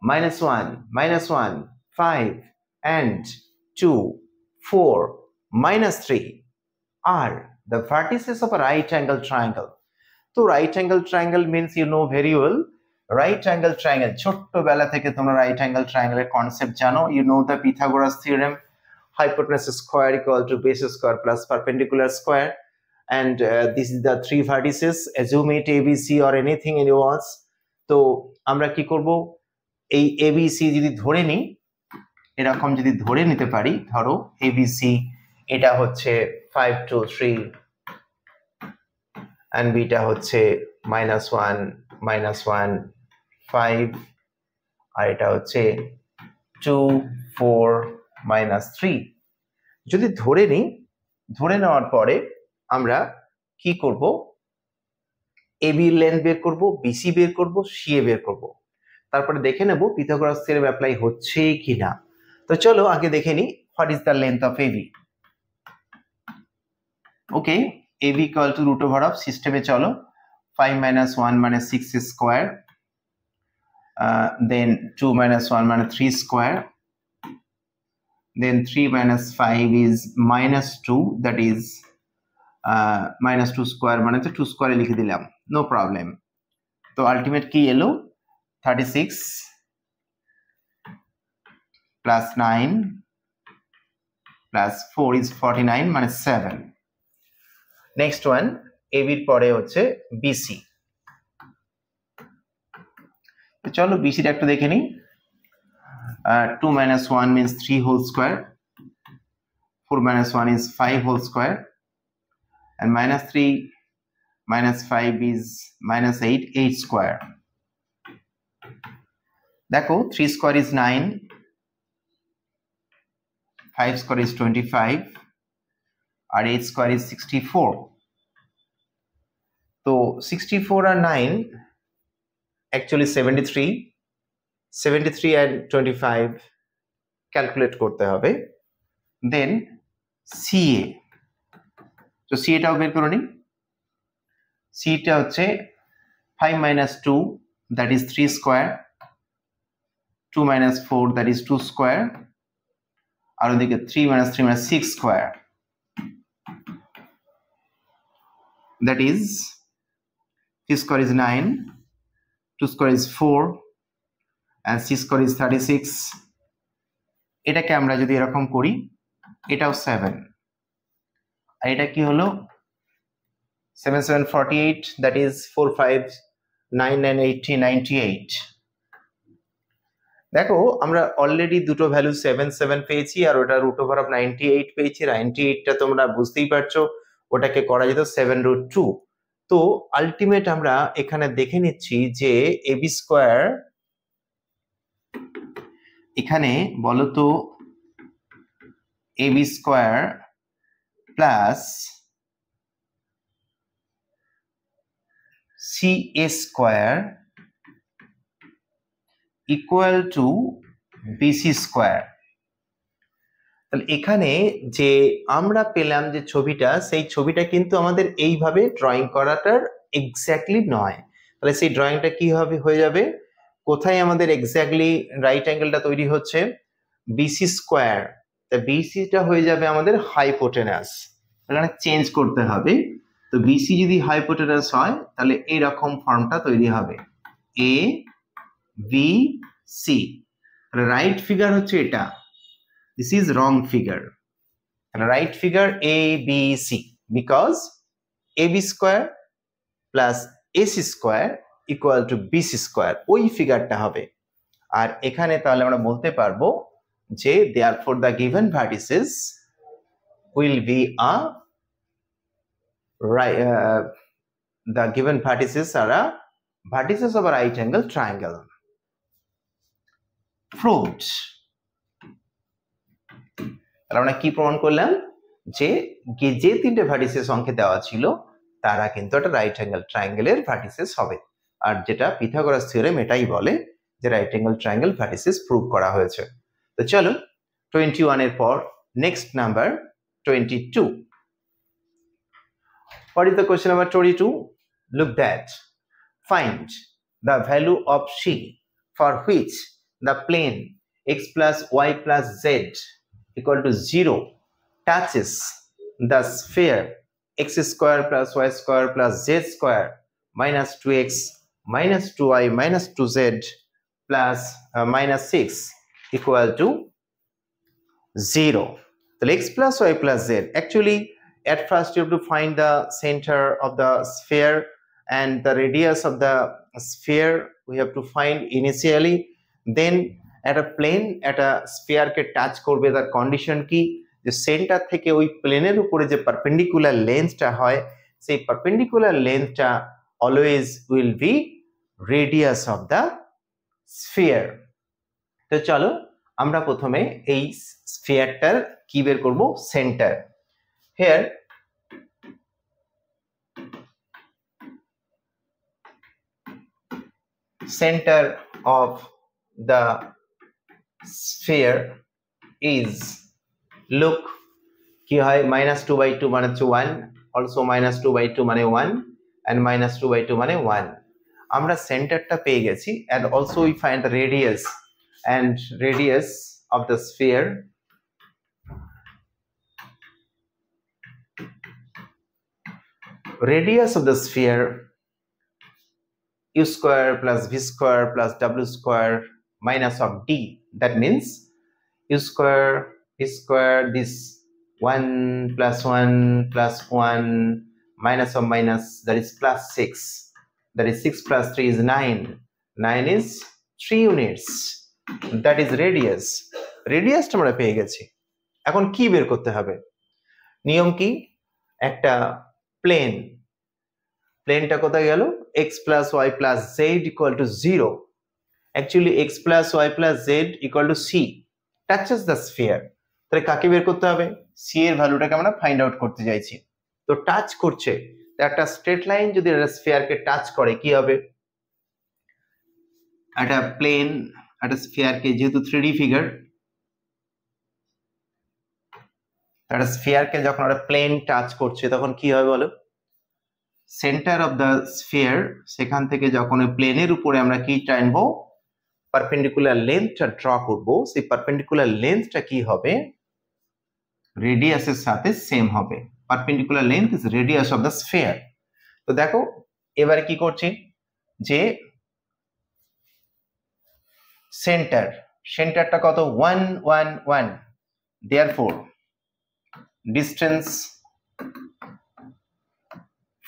-1, -1, 5 and 2, 4, -3 are the vertices of a right angle triangle. So right angle triangle means you know very well. Right angle triangle, ছোট্টবেলা থেকে তোমরা right angle triangle এর concept জানো। You know the Pythagoras theorem, hypotenuse square equal to base square plus perpendicular square, and this is the three vertices. Assume it ABC or anything in yours. তো আমরা কি করব, এই ABC যদি ধরে নিই, এরকম যদি ধরে নিতে পারি, ধরো ABC এটা হচ্ছে 5, 2, 3 and বিটা হচ্ছে -1, -1, 5 আর এটা হচ্ছে 2, 4, -3। যদি ধরে নিই, ধরে নেওয়ার পরে আমরা কি করব, AB এর লেন্থ বের করব, BC বের করব, CA বের করব, তারপরে দেখে নেব পিথাগোরাস থিওরেম অ্যাপ্লাই হচ্ছে কিনা। তো চলো আগে দেখে নিই what is the length of AB। Okay, AB equal to root over of সিস্টেমে চলো 5 - 1 মানে 6 স্কয়ার, then 2 - 1 মানে 3 square, then 3 - 5 is -2, that is -2 square মানে তো 2 স্কয়ারে লিখে দিলাম, নো প্রবলেম। তো আলটিমেট কি এলো, 36 plus 9 plus 4 is 49 মানে 7। নেক্সট ওয়ান, AB এর পরে হচ্ছে BC। তো চলো BC টা একটু দেখে নিই। 2 - 1 means 3 whole square, 4 - 1 is 5 whole square, and -3 - 5 is -8, 8 square। দেখো 3 square is 9, 5 square is 25 R 8 square is 64। তো 64 আর 9 actually 73, 73 and 25 ক্যালকুলেট করতে হবে। দেন CA, তো CA টাও বের করে নিই। CA টা হচ্ছে 5 - 2 that is 3 square, 2 - 4 that is 2 square, আর ওদিকে 3 - 3 মানে 6 square, that is 3 square is 9, 2 square is 4 and 6 square is 36। এটাকে আমরা যদি এরকম করি, এটাও 7 আর এটা কি হলো 7 7 48, that is 4 5 9 9 80 98। দেখো আমরা অলরেডি দুটো ভ্যালু 7 7 পেয়েছি আর ওটা রুট ওভার অফ 98 পেয়েছি। 98টা তোমরা বুঝতেই পারছো, ওটাকে করা যেত 7√2। তো আলটিমেট আমরা এখানে দেখে নিচ্ছি যে AB স্কয়ার, এখানে বলো তো AB square plus CA square equal to BC square. তাহলে এখানে যে আমরা পেলাম যে ছবিটা, সেই ছবিটা কিন্তু আমাদের এইভাবে ড্রয়িং করাটার এক্স্যাক্টলি নয়। তাহলে সেই ড্রয়িংটা কি হবে, হয়ে যাবে, কোথায় আমাদের এক্স্যাক্টলি রাইট অ্যাঙ্গেলটা তৈরি হচ্ছে, BC স্কয়ার। তা BCটা হয়ে যাবে আমাদের হাইপোটেনাস, এখানে চেঞ্জ করতে হবে। তো BC যদি হাইপোটেনাস হয় তাহলে এইরকম ফর্মটা তৈরি হবে, ABC। তাহলে রাইট ফিগার হচ্ছে এটা, this is wrong figure, and right figure ABC because AB square plus AC square equal to BC square, ওই ফিগারটা হবে। আর এখানে তাহলে আমরা বলতে পারবো যে therefore the given vertices will be a right, the given vertices are a vertices of a right angle triangle. Proved. আমরা কি প্রমাণ করলাম যে যে তিনটে ভার্টিসেস অঙ্কে দেওয়া ছিল তারা কিন্তু একটা রাইট অ্যাঙ্গেল ট্রায়াঙ্গেলের ভার্টিসেস হবে আর যেটা পিথাগোরাস থিওরেম এটাই বলে যে right angle triangle vertices prove করা হয়েছে তো চলো 21 এর পর next number 22 What is the question number 22 Look that find the value of c for which the plane x plus y plus z equal to 0 touches the sphere x square plus y square plus z square minus 2x minus 2y minus 2z plus minus 6 equal to 0. So x plus y plus z. Actually, at first you have to find the center of the sphere and the radius of the sphere we have to find initially. Then at a plane, at a sphere ke touch korbe the condition ki যে centre থেকে ওই প্লেনের উপরে যে perpendicular লেন্থটা হয় সেই perpendicular লেন্থটা always will be radius of the sphere তো চলো আমরা প্রথমে এই স্ফিয়ারটার কি বের করব centre here center of the sphere is look কি হয় -2/2 মানে হচ্ছে 1 also -2/2 মানে 1 and -2/2 মানে 1 আমরা সেন্টারটা পেয়ে গেছি and also we find the radius and radius of the sphere radius of the sphere u square plus v square plus w square minus of d that means u square v square this 1 plus 1 plus 1 minus of minus that is plus 6 that is 6 plus 3 is 9 9 is 3 units that is radius radius টা আমরা পেয়ে গেছি এখন কি বের করতে হবে নিয়ম কি একটা প্লেন প্লেনটা কোথায় গেল x plus y plus z equal to 0 actually x plus y plus z equal to c touches the sphere তাহলে কাকে বের করতে হবে c এর ভ্যালুটাকে আমরা ফাইন্ড আউট করতে চাইছি তো টাচ করছে একটা স্ট্রেট লাইন যদি একটা স্ফিয়ারকে টাচ করে কি হবে একটা প্লেন একটা স্ফিয়ারকে যেহেতু 3D ফিগার একটা স্ফিয়ারকে যখন একটা প্লেন টাচ করছে তখন কি হবে বলো সেন্টার অফ দ্য স্ফিয়ার সেখান থেকে যখন ওই প্লেনের উপরে আমরা কি টানবো পারপেন্ডিকুলার লেন্থটা ড্র করব সেই পারপেন্ডিকুলার লেন্থটা কি হবে রেডিয়াসের সাথে সেম হবে perpendicular length is radius of the sphere তো দেখো এবারে কি করছি যে সেন্টারটা কত 1 1 1 therefore distance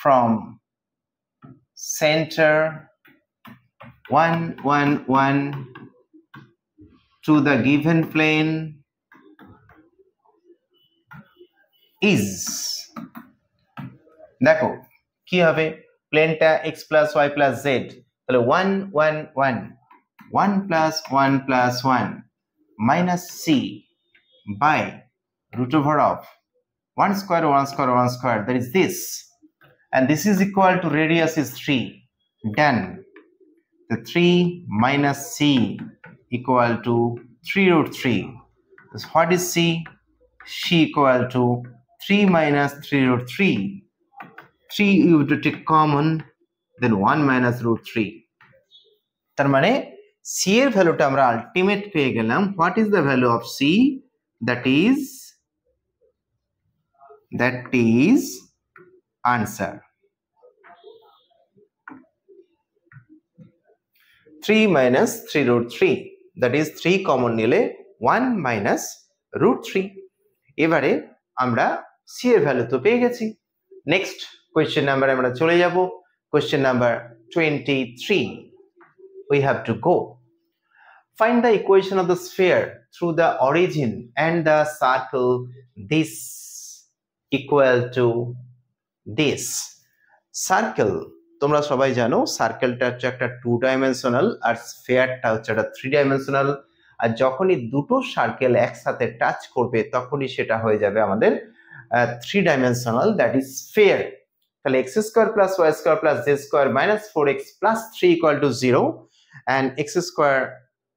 from center 1 1 1 to the given plane is দেখো কি হবে প্লেনটা x plus y plus z তাহলে 1 1 1 1 plus 1 plus 1 minus c by root over of 1 square 1 square 1 square that is this and this is equal to radius is 3 done the 3 minus c equal to 3 root 3 so what is c c equal to 3 minus 3 root 3 3 you have to take common then 1 minus root 3 তার মানে c এর ভ্যালুটা আমরা ultimate পেয়ে গেলাম what is the value of c that is answer 3 minus 3 root 3 that is 3 common নিলে 1 minus root 3 এবারে আমরা c এর ভ্যালু তো পেয়ে গেছি নেক্সট কোশ্চেন নাম্বারে আমরা চলে যাব question number 23 we have to go find the equation of the sphere through the origin and the circle this equal to this circle তোমরা সবাই জানো সার্কেলটা হচ্ছে একটা 2 ডাইমেনশনাল আর স্ফিয়ারটা হচ্ছে একটা 3 ডাইমেনশনাল আর যখনই দুটো সার্কেল একসাথে টাচ করবে তখনই সেটা হয়ে যাবে আমাদের 3 ডাইমেনশনাল দ্যাট ইজ স্ফিয়ার তাহলে x square plus y square plus z square minus 4x plus 3 equal to 0 and x square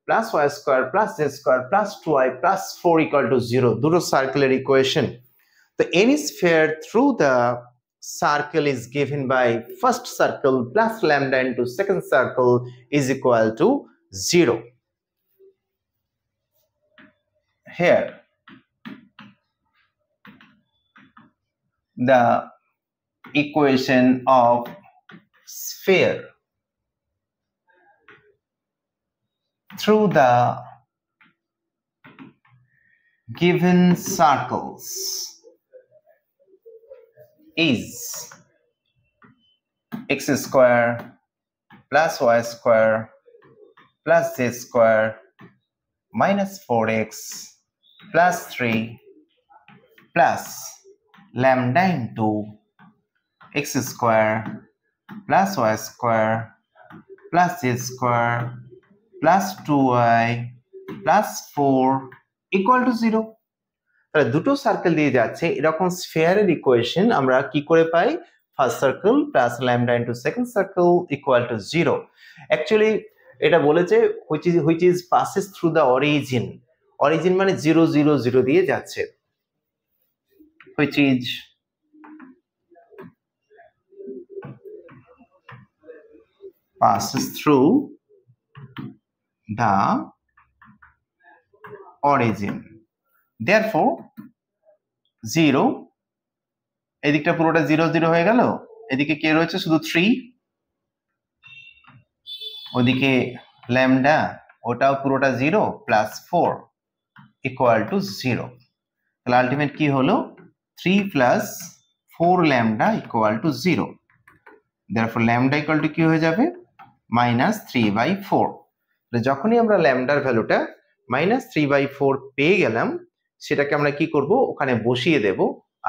plus y square plus z square plus 2y plus 4 equal to 0 দুটো সার্কেলের equation তো any sphere through the circle is given by first circle plus lambda into second circle is equal to 0 here the equation of sphere through the given circles is x square plus y square plus z square minus 4x plus 3 plus lambda into x square plus y square plus z square plus 2y plus 4 equal to 0 তাহলে দুটো circle দিয়ে যাচ্ছে এরকম স্ফিয়ারের equation আমরা কি করে পাই first circle plus lambda into second circle equal to 0 actually এটা বলেছে which is passes through the origin মানে 0 0 0 দিয়ে যাচ্ছে which is passes through the origin therefore 0 এদিকটা পুরোটা 0 0 হয়ে গেল এদিকে কে রয়েছে শুধু 3 ওদিকে ল্যামডা ওটাও পুরোটা 0 প্লাস 4 ইকুয়াল টু 0 তাহলে আলটিমেট কি হলো 3 plus 4 lambda equal to 0 therefore lambda equal to কি হয়ে যাবে -3/4 যখনই আমরা ল্যামডার ভ্যালুটা -3/4 পেয়ে গেলাম সেটাকে আমরা কি করব ওখানে বসিয়ে দেব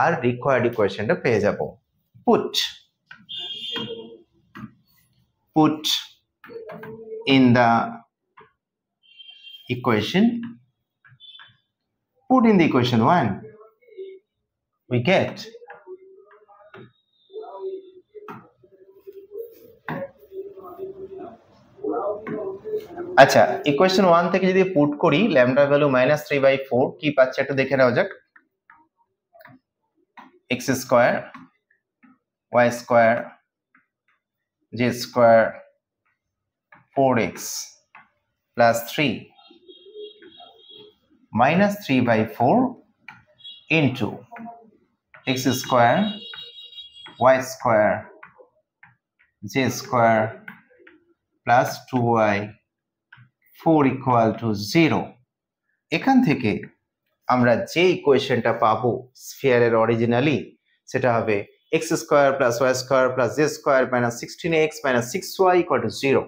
আর রিকোয়ার্ড ইকুয়েশনটা পেয়ে যাব put in the equation 1 we get আচ্ছা ইকুয়েশন 1 থেকে যদি পুট করি ল্যামডা ভ্যালু -3/4 কি পাচ্ছি একটু দেখে নাও যাক x square y square z square 4x plus 3 -3/4 into x square y square z square plus 2y 4 equal to 0 এখান থেকে আমরা যে ইকুয়েশনটা পাবো স্ফিয়ারের অরিজিনালি সেটা হবে x square plus y square plus z square minus 16x minus 6y equal to 0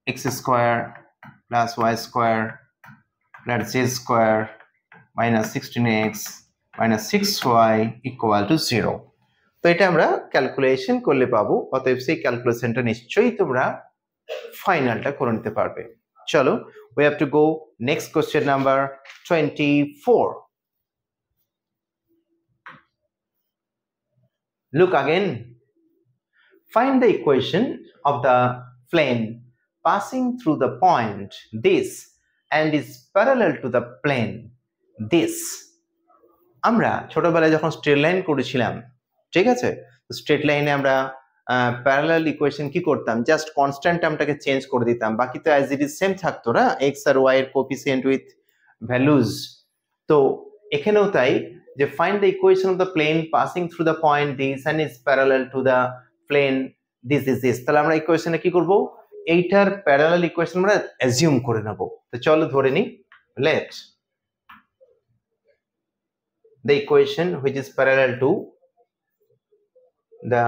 x square plus y square plus z square minus 16x minus 6y equal to 0 তো এটা আমরা ক্যালকুলেশন করলে পাবো অতএব সেই ক্যালকুলেশনটা নিশ্চয়ই তোমরা ফাইনালটা করে নিতে পারবে চলো we have to go next question number 24 look again find the equation of the plane passing through the point this and is parallel to the plane this আমরা ছোটবেলায় যখন স্ট্রেট লাইন করেছিলাম ঠিক আছে স্ট্রেট লাইনে আমরা প্যারালাল ইকুয়েশন কি করতাম জাস্ট কনস্ট্যান্ট টার্মটাকে চেঞ্জ করে দিতাম বাকি তো অ্যাজ ইট ইজ সেম থাকতো না x আর y এর কোএফিসিয়েন্ট উইথ ভ্যালুজ তো এখানেও তাই যে find the equation of the plane passing through the point this and is parallel to the plane this is this তাহলে আমরা ইকুয়েশনে কি করব এইটার প্যারালাল ইকুয়েশন আমরা অ্যাজিউম করে নেব তো চলো ধরে নি late the equation which is parallel to the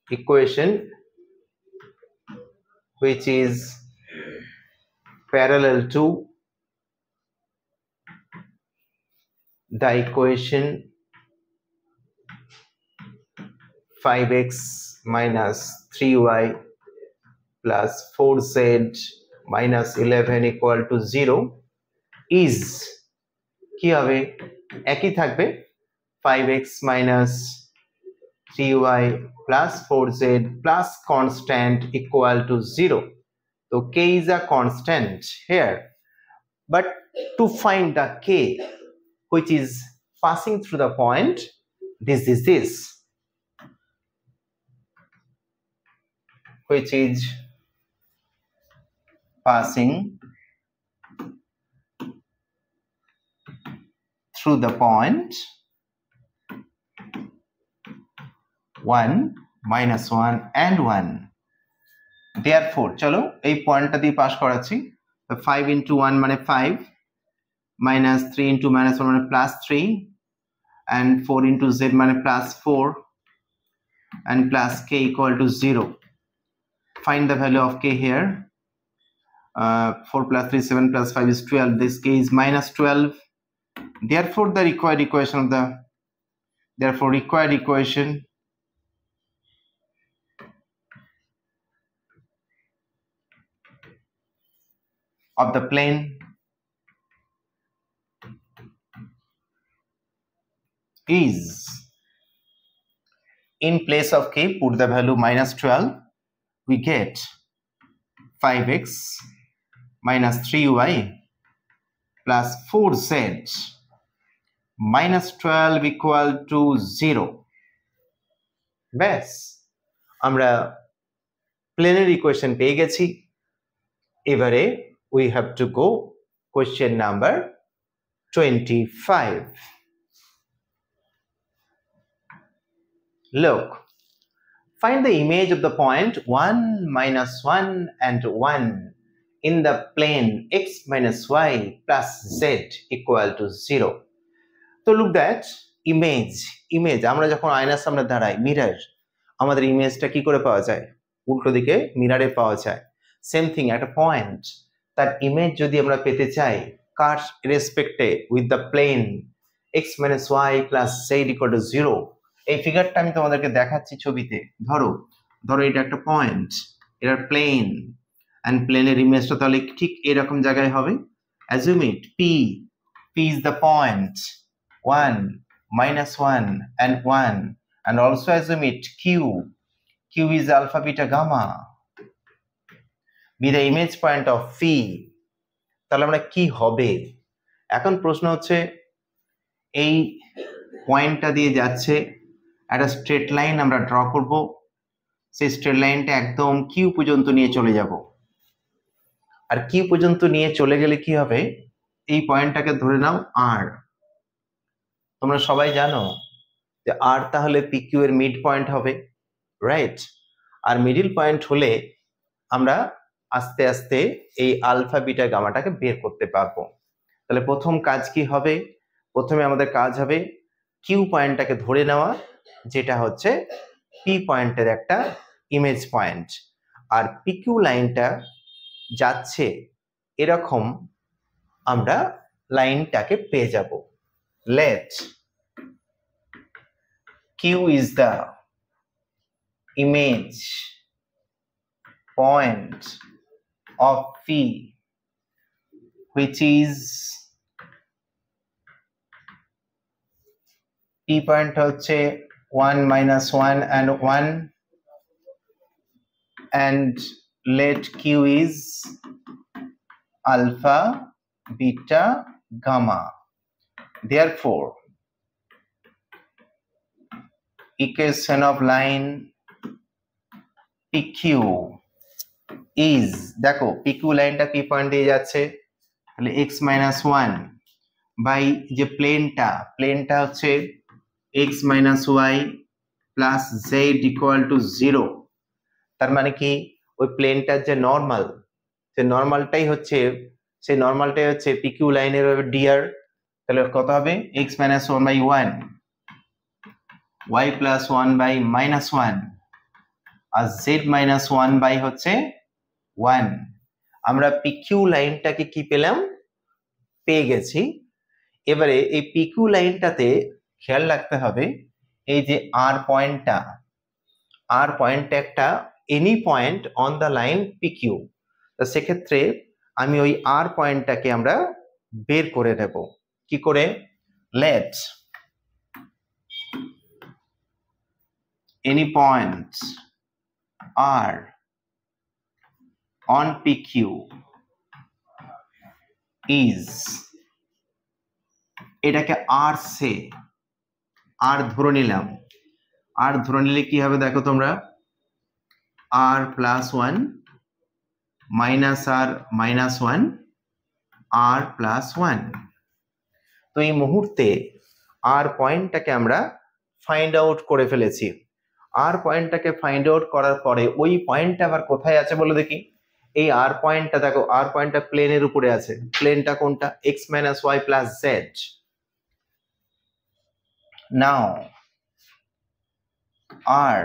equation which is parallel to the equation 5x minus 3y plus 4z minus 11 equal to 0 is কি হবে একই থাকবে 5x minus 3y plus 4z plus constant equal to 0. So k is a constant here, but to find the k which is passing through the point, this which is passing through the point 1 minus 1 and 1. Therefore চলো এই পয়েন্টটা দিয়ে pass করাচ্ছি। তো 5 into 1 মানে 5 minus 3 into minus 1 মানে plus 3 and 4 into z মানে plus 4 and plus k equal to 0. Find the value of k here. 4 plus 3 7 plus 5 is 12. This k is minus 12. Therefore the required equation of the plane is, in place of k put the value minus 12, we get 5x minus 3y plus 4z minus 12 equal to 0. ব্যাস আমরা প্লেনের equation পেয়ে গেছি। এবারে we have to go question number 25. Look, find the image of the point 1 minus 1 and 1 in the plane x minus y plus z equal to 0. So look that image আমরা যখন আয়নার সামনে দাঁড়াই মিরর, আমাদের ইমেজটা কি করে পাওয়া যায়? উল্টো দিকে মিররে পাওয়া যায়। সেম থিং একটা পয়েন্ট, তার ইমেজ যদি আমরা পেতে চাই কার রেসপেক্টে with the plane x minus y plus z equal to 0, এই ফিগারটা আমি তোমাদেরকে দেখাচ্ছি ছবিতে। ধরো এটা একটা পয়েন্ট, এটার প্লেন and প্লেনের ইমেজটা তাহলে ঠিক এরকম জায়গায় হবে। assume it p is the point 1 minus 1 and 1, and also assume it q is alpha beta gamma be the image point of phi. তাহলে আমরা কি হবে? এখন প্রশ্ন হচ্ছে এই পয়েন্টটা দিয়ে যাচ্ছে একটা স্ট্রেট লাইন আমরা ড্র করব, সেই স্ট্রেট লাইনটা একদম কিউ পর্যন্ত নিয়ে চলে যাব। আর কিউ পর্যন্ত নিয়ে চলে গেলে কি হবে? এই পয়েন্টটাকে ধরে নাও আর। তোমরা সবাই জানো যে আর তাহলে পিকিউ এর মিড পয়েন্ট হবে, রাইট? আর মিডল পয়েন্ট হলে আমরা আস্তে আস্তে এই আলফা বিটা গামাটাকে বের করতে পারবো। তাহলে প্রথম কাজ কি হবে? প্রথমে আমাদের কাজ হবে কিউ পয়েন্টটাকে ধরে নেওয়া, যেটা হচ্ছে পি পয়েন্টের একটা ইমেজ পয়েন্ট। আর পিকিউ লাইনটা যাচ্ছে এরকম আমরা লাইনটাকে পেয়ে যাব। Let Q is the image point of phi, which is p point হচ্ছে 1 minus 1 and 1, and let q is alpha beta gamma. Therefore equation of line pq is, দেখো পিকিউ লাইনটা পি পয়েন্ট দিয়ে যাচ্ছে, তাহলে x minus 1 বাই যে প্লেনটা হচ্ছে x minus y plus z equal to 0। তার মানে কি ওই প্লেনটার যে নর্মাল, সেই নর্মালটাই হচ্ছে পিকিউ লাইনের ডিআর। তাহলে কত হবে? x minus 1 by 1 y plus 1 by minus 1 R z minus 1 by হচ্ছে 1। আমরা পিকিউ লাইনটাকে কি পেলাম? পেয়ে গেছি। এবারে এই পিকিউ লাইনটাতে খেয়াল রাখতে হবে এই যে আর পয়েন্টটা, আর পয়েন্টটা একটা any point on the line PQ, তো সেক্ষেত্রে আমি ওই আর পয়েন্টটাকে আমরা বের করে নেব কি করে, late any point R on PQ is, এটাকে আর সে আর ধরে নিলাম, আর ধরে নিলে কি হবে দেখো তোমরা, আর প্লাস 1 মাইনাস আর মাইনাস 1 আর প্লাস 1। তো এই মুহূর্তে আর পয়েন্টটাকে আমরা ফাইন্ড আউট করে ফেলেছি। আর পয়েন্টটাকে ফাইন্ড আউট করার পরে ওই পয়েন্টটা আবার কোথায় আছে বলে দেখি, এই আর পয়েন্টটা দেখো, আর পয়েন্টটা প্লেনের উপরে আছে, প্লেনটা কোনটা, x minus y plus z। Now R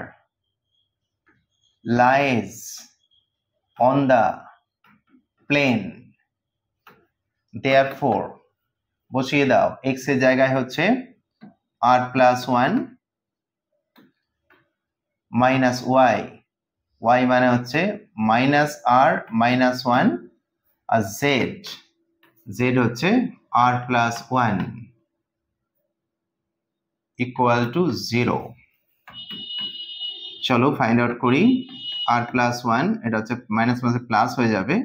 lies on the plane, therefore বসিয়ে দাও, x এর জায়গায় হচ্ছে r plus 1 minus y, y মানে হচ্ছে minus r minus 1, আর z, z হচ্ছে r plus 1 equal to 0। চলো ফাইন্ড আউট করি, r plus 1 এটা হচ্ছে মাইনাস মাইনাস প্লাস হয়ে যাবে,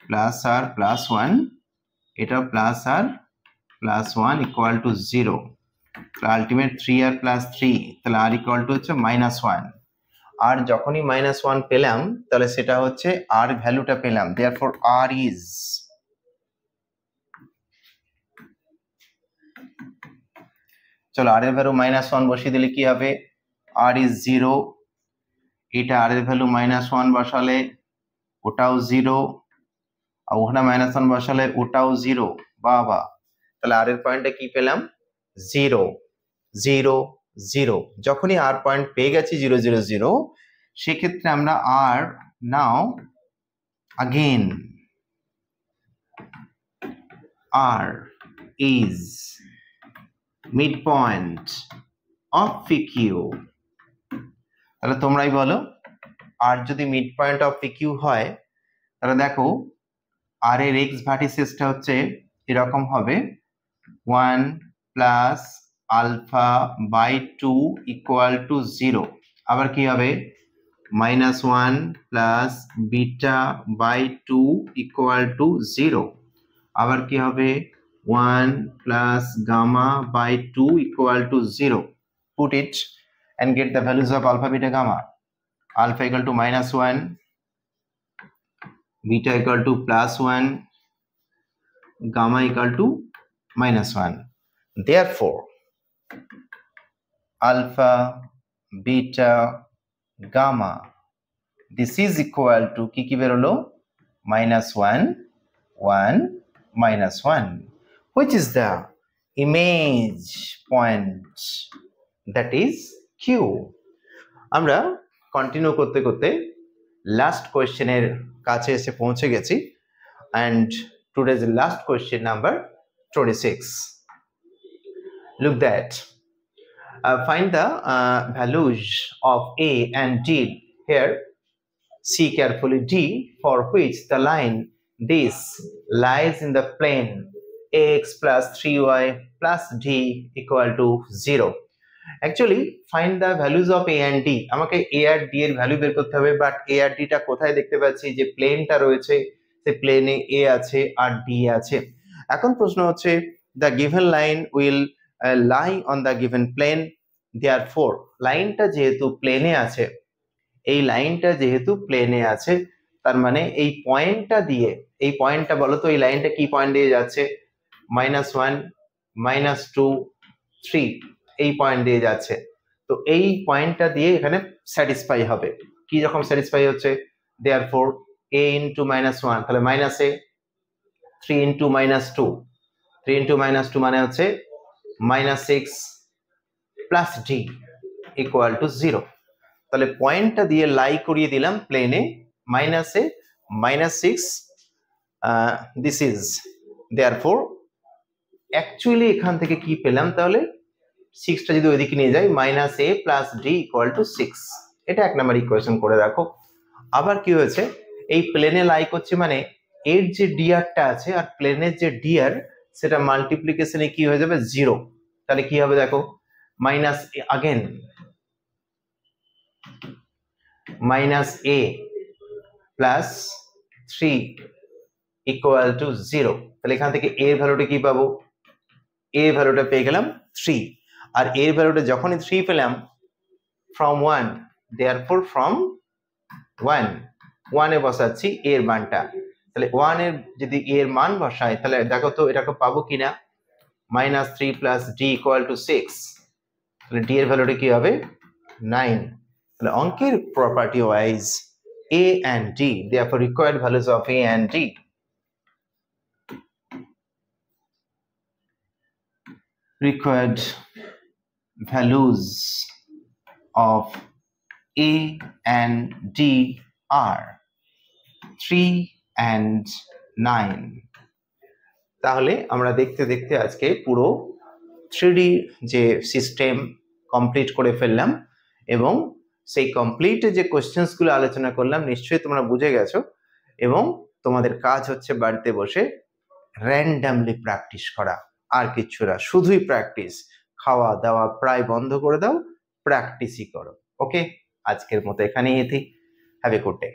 প্লাস r plus 1, এটা plus r plus 1 equal to 0, তাহলে আলটিমেট 3r plus 3, তাহলে r equal to হচ্ছে -1। আর যখনই -1 পেলাম তাহলে সেটা হচ্ছে r ভ্যালুটা পেলাম, therefore r is, চলো r এর ভ্যালু -1 বসিয়ে দিলে কি হবে, r is 0, এটা r এর ভ্যালু -1 বসালে ওটাও 0, আর ওখানে -1 বসালে ওটাও 0, বাবা, তাহলে r এর পয়েন্টটা কি পেলাম, 0 0 0। যখনই r পয়েন্ট পেয়ে গেছি 0 0 0, সেক্ষেত্রে আমরা r now again r is midpoint of PQ, তাহলে তোমরাই বলো r যদি মিড পয়েন্ট অফ PQ হয় তাহলে দেখো r এর x ভার্টিসেসটা হচ্ছে এরকম হবে 1 plus alpha by 2 equal to 0, আবার কি হবে -1 plus beta by 2 equal to 0, আবার কি হবে 1 plus gamma by 2 equal to 0। Put it and get the values of alpha, beta, gamma. Alpha equal to -1, beta equal to +1, gamma equal to -1. Therefore, alpha, beta, gamma, this is equal to কি বেরোলো, -1 1 -1, which is the image point, that is Q। আমরা continue করতে করতে last কোয়েশ্চেনের কাছে এসে পৌঁছে গেছি, and today's last question number 26. Look that, find the values of A and D here. See carefully D, for which the line this lies in the plane x plus 3y plus d equal to 0. Actually find the values of A and D, আমাকে A R D এর value বের করতে হবে, but A R D টা কোথায় দেখতে পাচ্ছি, যে প্লেনটা রয়েছে সেই প্লেনে A আছে আর D আছে। এখন প্রশ্ন হচ্ছে the given line will lie on the given plane, therefore লাইনটা যেহেতু প্লেনে আছে, এই লাইনটা যেহেতু প্লেনে আছে তার মানে এই পয়েন্টটা দিয়ে, এই পয়েন্টটা বলো তো এই লাইনটা কি পয়েন্ট দিয়ে যাচ্ছে, -1 -2 3, এই পয়েন্ট দিয়ে যাচ্ছে, তো এই পয়েন্টটা দিয়ে এখানে স্যাটিসফাই হবে, কি রকম স্যাটিসফাই হচ্ছে, therefore a into -1, তাহলে -a, 3 into -2, 3 into -2 মানে হচ্ছে -6 plus d equal to 0, তাহলে পয়েন্টটা দিয়ে লাই করিয়ে দিলাম প্লেনে, -a -6, this is, therefore actually এখান থেকে কি পেলাম, তাহলে 6টা যদি ওইদিকে নিয়ে যাই -a plus d equal to 6, এটা 1 নাম্বার ইকুয়েশন করে রাখো। আবার কি হয়েছে, এই প্লেনে লাই করছে মানে এর যে ডিআরটা আছে আর প্লেনের যে ডিআর সেটা মাল্টিপ্লিকেশনে কি হয়ে যাবে 0। তাহলে কি হবে দেখো, minus again minus A plus 3 equal to 0। তাহলে এখান থেকে এর ভ্যালুটা কি পাবো, এর ভ্যালুটা পেয়ে গেলাম 3, আর এর ভ্যালুটা যখনই 3 পেলাম from 1, therefore from 1 এ বসাচ্ছি এর মানটা। তাহলে 1 এর যদি এর মান বসাই তাহলে দেখো তো এটাকে পাবো কিনা, -3 প্লাস ডি ইকুয়াল টু 6। তাহলে ডি এর ভ্যালুটা কি হবে 9। তাহলে অঙ্কের property wise a and d, therefore required values of a and d required values of a and d are 3 and 9। তাহলে আমরা দেখতে দেখতে আজকে পুরো 3D যে সিস্টেম কমপ্লিট করে ফেললাম, এবং সেই কমপ্লিট যে কোশ্চেন্সগুলো আলোচনা করলাম নিশ্চয়ই তোমরা বুঝে গেছো, এবং তোমাদের কাজ হচ্ছে বাড়িতে বসে র্যান্ডামলি প্র্যাকটিস করা, আর কিচ্ছু না, শুধুই প্র্যাকটিস। খাওয়া দাওয়া প্রায় বন্ধ করে দাও, প্র্যাকটিসই করো। ওকে, আজকের মতো এখানেই এতি। Have a good day.